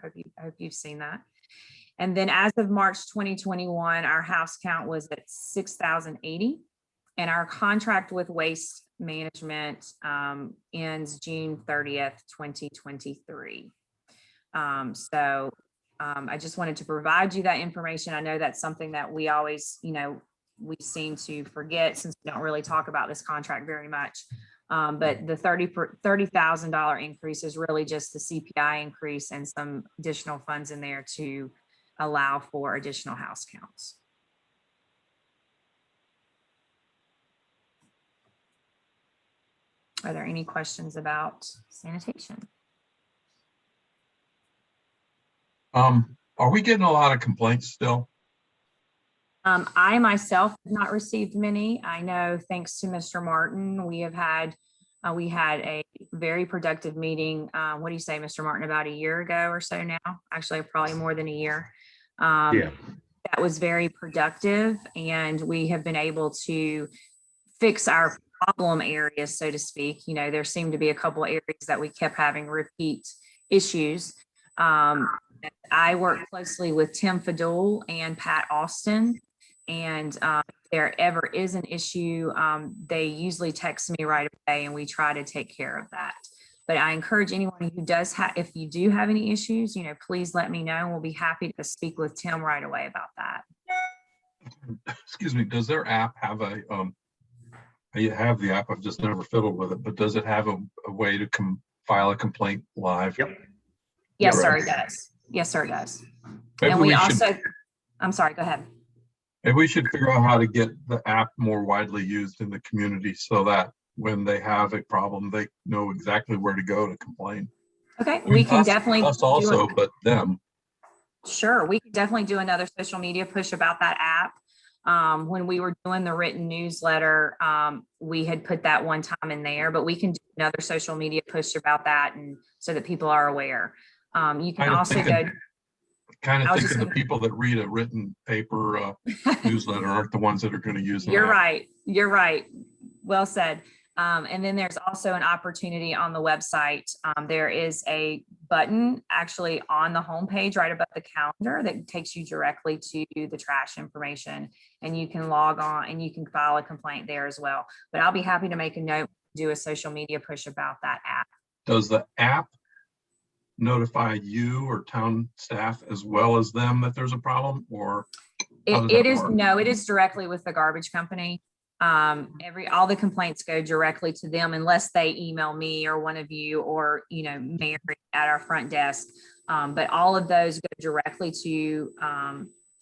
hope you've seen that. And then as of March 2021, our house count was at 6,080, and our contract with Waste Management ends June 30th, 2023. I just wanted to provide you that information. I know that's something that we always, we seem to forget since we don't really talk about this contract very much. But the $30,000 increase is really just the CPI increase and some additional funds in there to allow for additional house counts. Are there any questions about sanitation? Are we getting a lot of complaints still? I myself have not received many. I know thanks to Mr. Martin, we had a very productive meeting. What do you say, Mr. Martin, about a year ago or so now? Actually, probably more than a year. Yeah. That was very productive, and we have been able to fix our problem areas, so to speak. There seemed to be a couple of areas that we kept having repeat issues. I work closely with Tim Fadul and Pat Austin, and if there ever is an issue, they usually text me right away, and we try to take care of that. But I encourage anyone who does have, if you do have any issues, please let me know, and we'll be happy to speak with Tim right away about that. Excuse me, does their app have a, I have the app, I've just never fiddled with it, but does it have a way to file a complaint live? Yep. Yes, Yeah, sir, right. it does. Yes, sir, it does. Maybe And we should- also, I'm sorry, go ahead. Maybe we should figure out how to get the app more widely used in the community so that when they have a problem, they know exactly where to go to complain. Okay, we can definitely. Us also, but them. Sure, we can definitely do another social media push about that app. When we were doing the written newsletter, we had put that one time in there, but we can do another social media push about that, and so that people are aware. You can also go. Kind of thinking the people that read a written paper newsletter aren't the ones that are going to use it. You're right. You're right. Well said. And then there's also an opportunity on the website. There is a button actually on the homepage right above the calendar that takes you directly to the trash information, and you can log on and you can file a complaint there as well. But I'll be happy to make a note, do a social media push about that app. Does the app notify you or town staff as well as them that there's a problem, or it is directly with the garbage company. All the complaints go directly to them unless they email me or one of you or Mary at our front desk. But all of those go directly to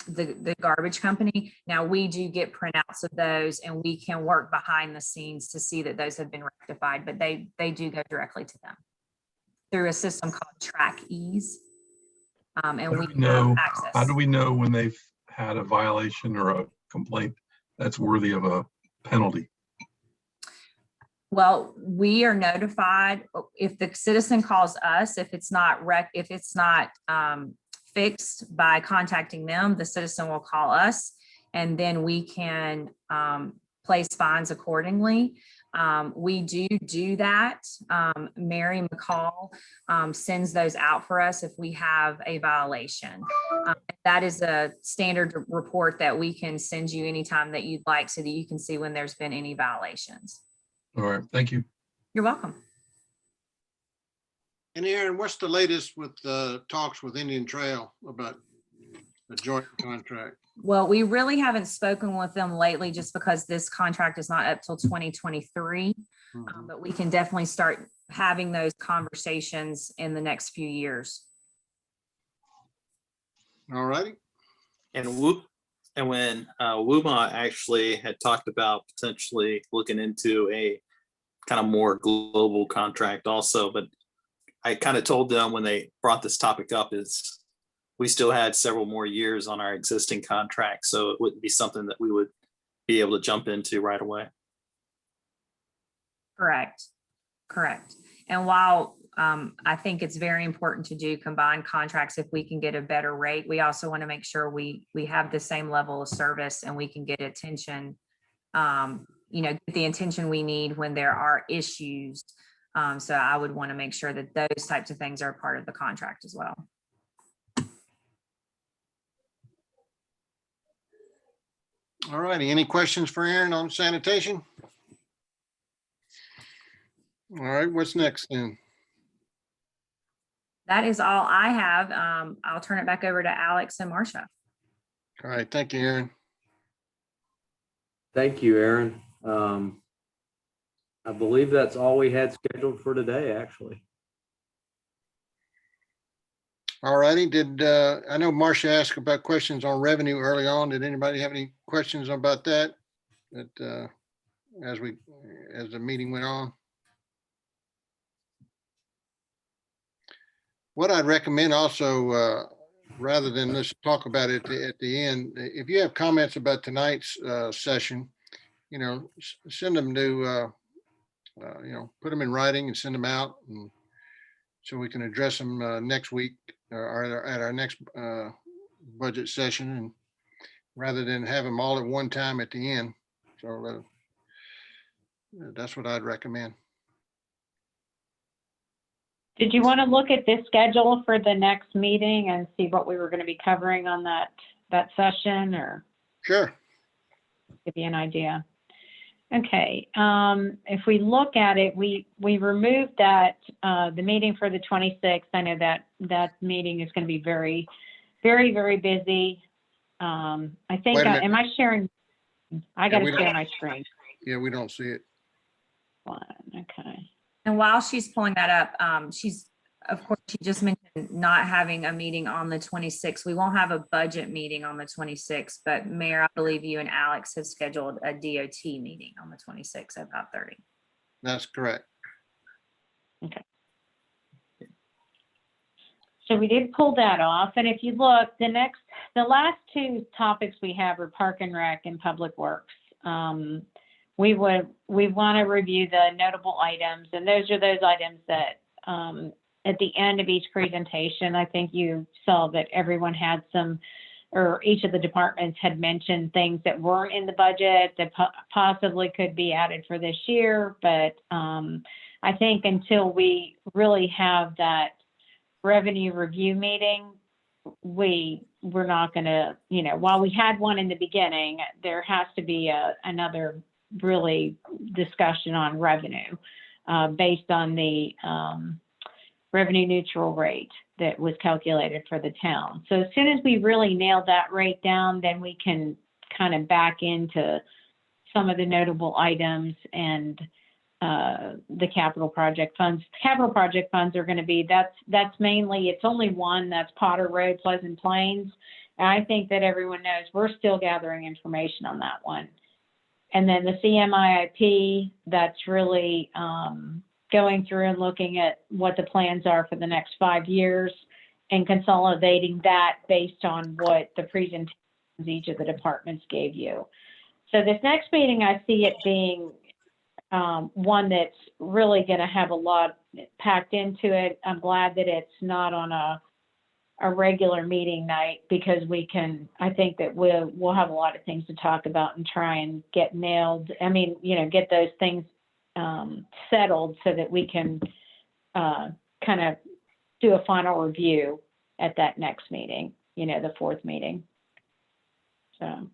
the garbage company. Now we do get printouts of those, and we can work behind the scenes to see that those have been rectified, but they do go directly to them through a system called Track Ease. And we know access. How do we know when they've had a violation or a complaint that's worthy of a penalty? Well, we are notified if the citizen calls us, if it's not fixed by contacting them, the citizen will call us, and then we can place fines accordingly. We do that. Mary McCall sends those out for us if we have a violation. That is a standard report that we can send you anytime that you'd like, so that you can see when there's been any violations. All right, thank you. You're welcome. And Aaron, what's the latest with talks with Indian Trail about the joint contract? Well, we really haven't spoken with them lately just because this contract is not up till 2023. But we can definitely start having those conversations in the next few years. All righty. And when WUMA actually had talked about potentially looking into a kind of more global contract also, but I kind of told them when they brought this topic up is we still had several more years on our existing contract, so it wouldn't be something that we would be able to jump into right away. Correct. And while I think it's very important to do combined contracts if we can get a better rate, we also want to make sure we have the same level of service and we can get attention, get the attention we need when there are issues. So I would want to make sure that those types of things are part of the contract as well. All righty. Any questions for Aaron on sanitation? All right, what's next then? That is all I have. I'll turn it back over to Alex and Marcia. All right, thank you, Aaron. Thank you, Aaron. I believe that's all we had scheduled for today, actually. All righty, I know Marcia asked about questions on revenue early on. Did anybody have any questions about that? As the meeting went on? What I'd recommend also, rather than let's talk about it at the end, if you have comments about tonight's session, send them to, put them in writing and send them out, and so we can address them next week or at our next budget session, and rather than have them all at one time at the end. So that's what I'd recommend. Did you want to look at this schedule for the next meeting and see what we were going to be covering on that session, or? Sure. Give you an idea. Okay. If we look at it, we removed that, the meeting for the 26th. I know that meeting is going to be very, very, very busy. I think, am I sharing? I got to share my screen. Yeah, we don't see it. Okay. And while she's pulling that up, she just mentioned not having a meeting on the 26th. We won't have a budget meeting on the 26th, but Mayor, I believe you and Alex have scheduled a DOT meeting on the 26th at about 30. That's correct. Okay. So we did pull that off. And if you look, the last two topics we have are Park and Rec and Public Works. We want to review the notable items, and those are those items that at the end of each presentation, I think you saw that everyone had or each of the departments had mentioned things that weren't in the budget that possibly could be added for this year. But I think until we really have that revenue review meeting, we're not going to, while we had one in the beginning, there has to be another really discussion on revenue based on the revenue neutral rate that was calculated for the town. So as soon as we really nail that rate down, then we can kind of back into some of the notable items and the capital project funds. Capital project funds are going to be, that's mainly, it's only one, that's Potter Road, Pleasant Plains. And I think that everyone knows we're still gathering information on that one. And then the CMIIP, that's really going through and looking at what the plans are for the next 5 years and consolidating that based on what the presentations each of the departments gave you. So this next meeting, I see it being one that's really going to have a lot packed into it. I'm glad that it's not on a regular meeting night, because I think that we'll have a lot of things to talk about and try and get nailed. I mean, get those things settled so that we can kind of do a final review at that next meeting, the fourth meeting. So,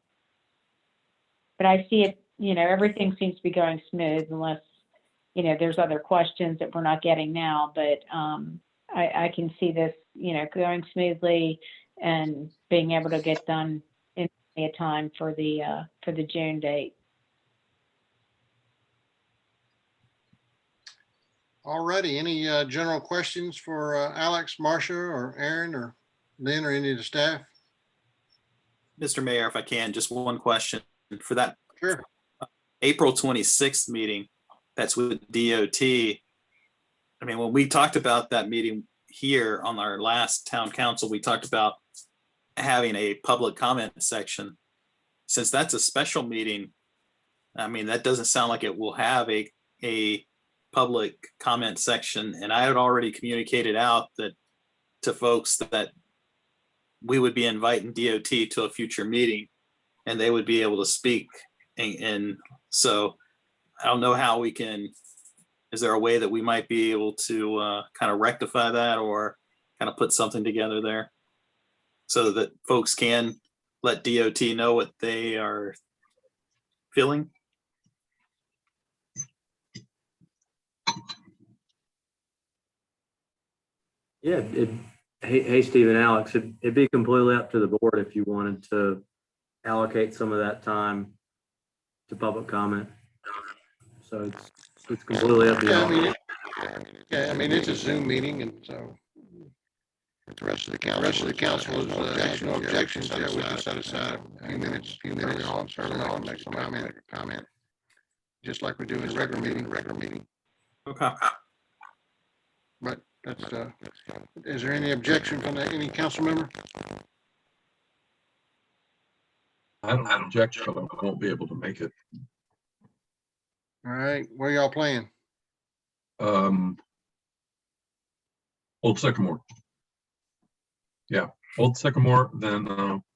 but I see it, everything seems to be going smooth unless, there's other questions that we're not getting now, but I can see this, going smoothly and being able to get done in a time for the June date. Alrighty, any general questions for Alex, Marcia, or Aaron, or Lynn, or any of the staff? Mr. Mayor, if I can, just one question for that Sure. April 26th meeting. That's with DOT. I mean, when we talked about that meeting here on our last town council, we talked about having a public comment section. Since that's a special meeting, I mean, that doesn't sound like it will have a public comment section. And I had already communicated out that to folks that we would be inviting DOT to a future meeting and they would be able to speak. And so I don't know how we can, is there a way that we might be able to kind of rectify that or kind of put something together there so that folks can let DOT know what they are feeling? Yeah, hey, Steve and Alex, it'd be completely up to the board if you wanted to allocate some of that time to public comment. So it's completely up to Yeah, I mean, you. I mean, it's a Zoom meeting, and so if the rest of the council has no objections, yeah, we can set aside a few minutes on, certainly on, make some comment, just like we do in a regular meeting. Okay. But that's, is there any objection from any council member? I don't object, but I won't be able to make it. All right, where y'all playing? Old Sycamore. Yeah, Old Sycamore, then,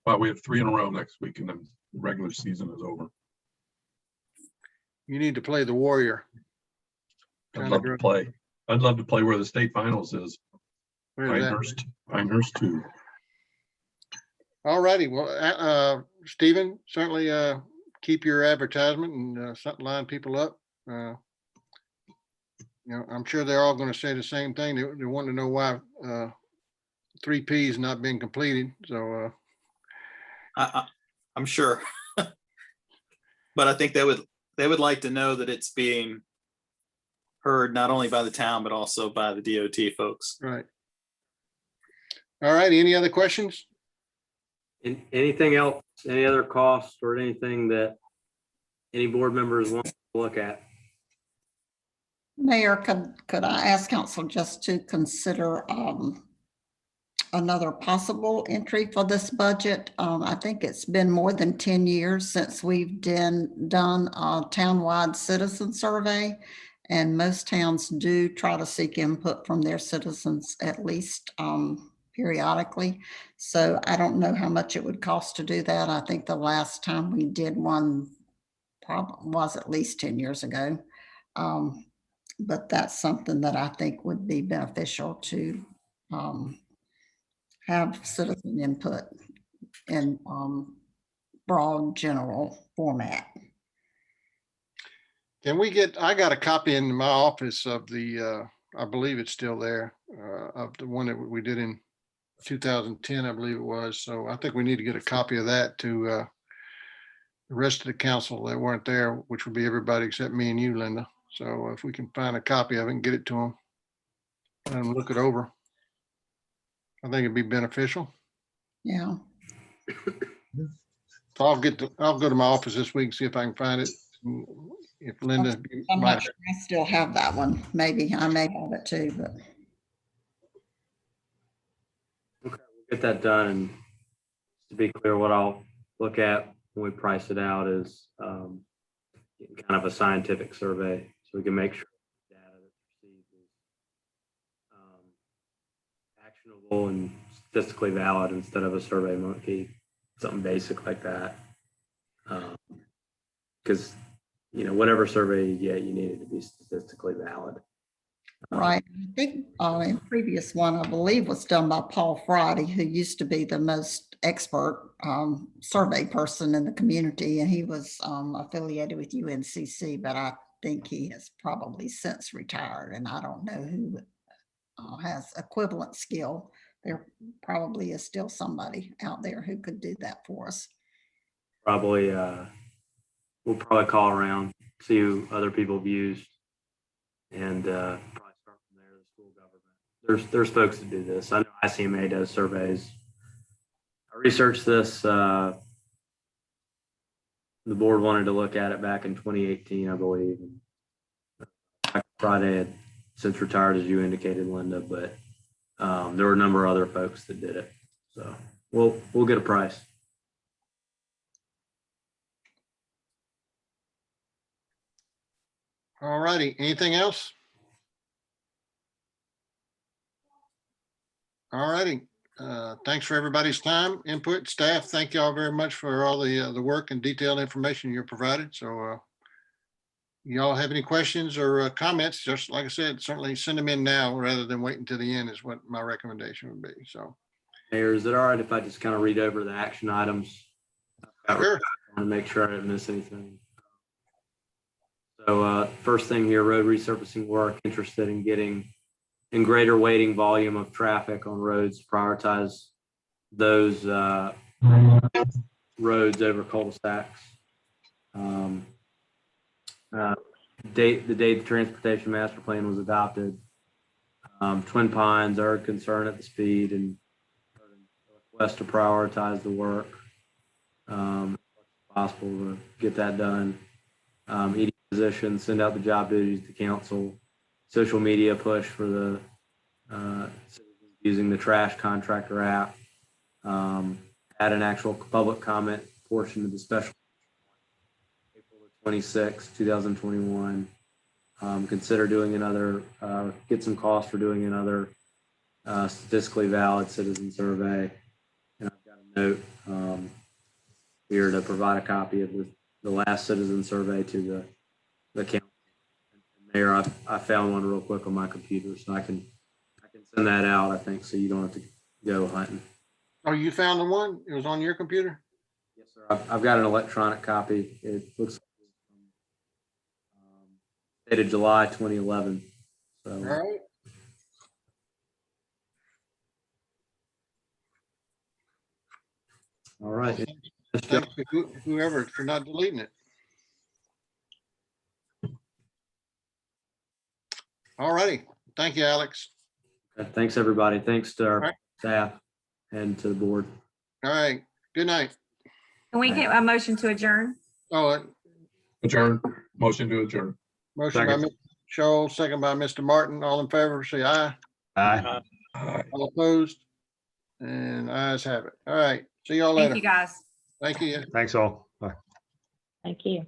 well, we have 3 in a row next week and then the regular season is over. You need to play the Warrior. I'd love to play. I'd love to play where the state finals is. Where's that? Pinehurst 2. All righty, well, Stephen, certainly keep your advertisement and line people up. You know, I'm sure they're all going to say the same thing. They want to know why 3P is not being completed. So I'm sure. But I think they would like to know that it's being heard not only by the town, but also by the DOT folks. right. All right, any other questions? Anything else, any other costs or anything that any board members want to look at? Mayor, could I ask council just to consider another possible entry for this budget? I think it's been more than 10 years since we've done a townwide citizen survey. And most towns do try to seek input from their citizens at least periodically. So I don't know how much it would cost to do that. I think the last time we did one probably was at least 10 years ago. But that's something that I think would be beneficial to have citizen input in broad general format. Can we get, I got a copy in my office of the, I believe it's still there, of the one that we did in 2010, I believe it was. So I think we need to get a copy of that to the rest of the council that weren't there, which would be everybody except me and you, Linda. So if we can find a copy of it and get it to them and look it over, I think it'd be beneficial. Yeah. So I'll go to my office this week and see if I can find it. If Linda, you I'm might, not sure I still have that one. Maybe I may have it too, but. Okay, we'll get that done. And to be clear, what I'll look at when we price it out is kind of a scientific survey, so we can make sure the data that's received is actionable and statistically valid instead of a survey monkey, something basic like that. Because whatever survey you get, you need it to be statistically valid. Right. I think in previous one, I believe was done by Paul Friday, who used to be the most expert survey person in the community. And he was affiliated with UNCC, but I think he has probably since retired. And I don't know who has equivalent skill. There probably is still somebody out there who could do that for us. probably, we'll probably call around, see who other people have used, and probably start from there, the school government. There's folks that do this. I know ICMA does surveys. I researched this. The board wanted to look at it back in 2018, I believe. And Friday had since retired, as you indicated, Linda, but there were a number of other folks that did it. So we'll get a price. All righty. Anything else? All righty. Thanks for everybody's time, input. Staff, thank you all very much for all the work and detailed information you provided. So y'all have any questions or comments, just like I said, certainly send them in now rather than wait until the end is what my recommendation would be. So. Mayor, is it all right if I just kind of read over the action items? Sure. I want to make sure I didn't miss anything. So first thing here, road resurfacing work, interested in getting in greater weighting volume of traffic on roads, prioritize those roads over cul-de-sacs. The date the transportation master plan was adopted. Twin Pines are a concern at the speed and request to prioritize the work. Possible to get that done. ED position, send out the job duties to council. Social media push for the using the trash contractor app. Add an actual public comment portion of the special April 26, 2021. Consider doing another, get some costs for doing another statistically valid citizen survey. And I've got a note here to provide a copy of the last citizen survey to the council. Mayor, I found one real quick on my computer, so I can send that out, I think, so you don't have to go hunting. Oh, you found the one? It was on your computer? Yes, sir. I've got an electronic copy. It looks like dated July 2011. So. All right. All right. Thanks to whoever for not deleting it. All righty. Thank you, Alex. Thanks, everybody. Thanks to our right. staff and to the board. All right. Good night. Can we get a motion to adjourn? Oh, Adjourn, motion to adjourn. motion by Mr. Scholl, second by Mr. Martin. All in favor, say aye. Aye. Aye. All opposed? And ayes have it. All right. See y'all later. Thank you, guys. Thank you. Thanks all. Bye. Thank you.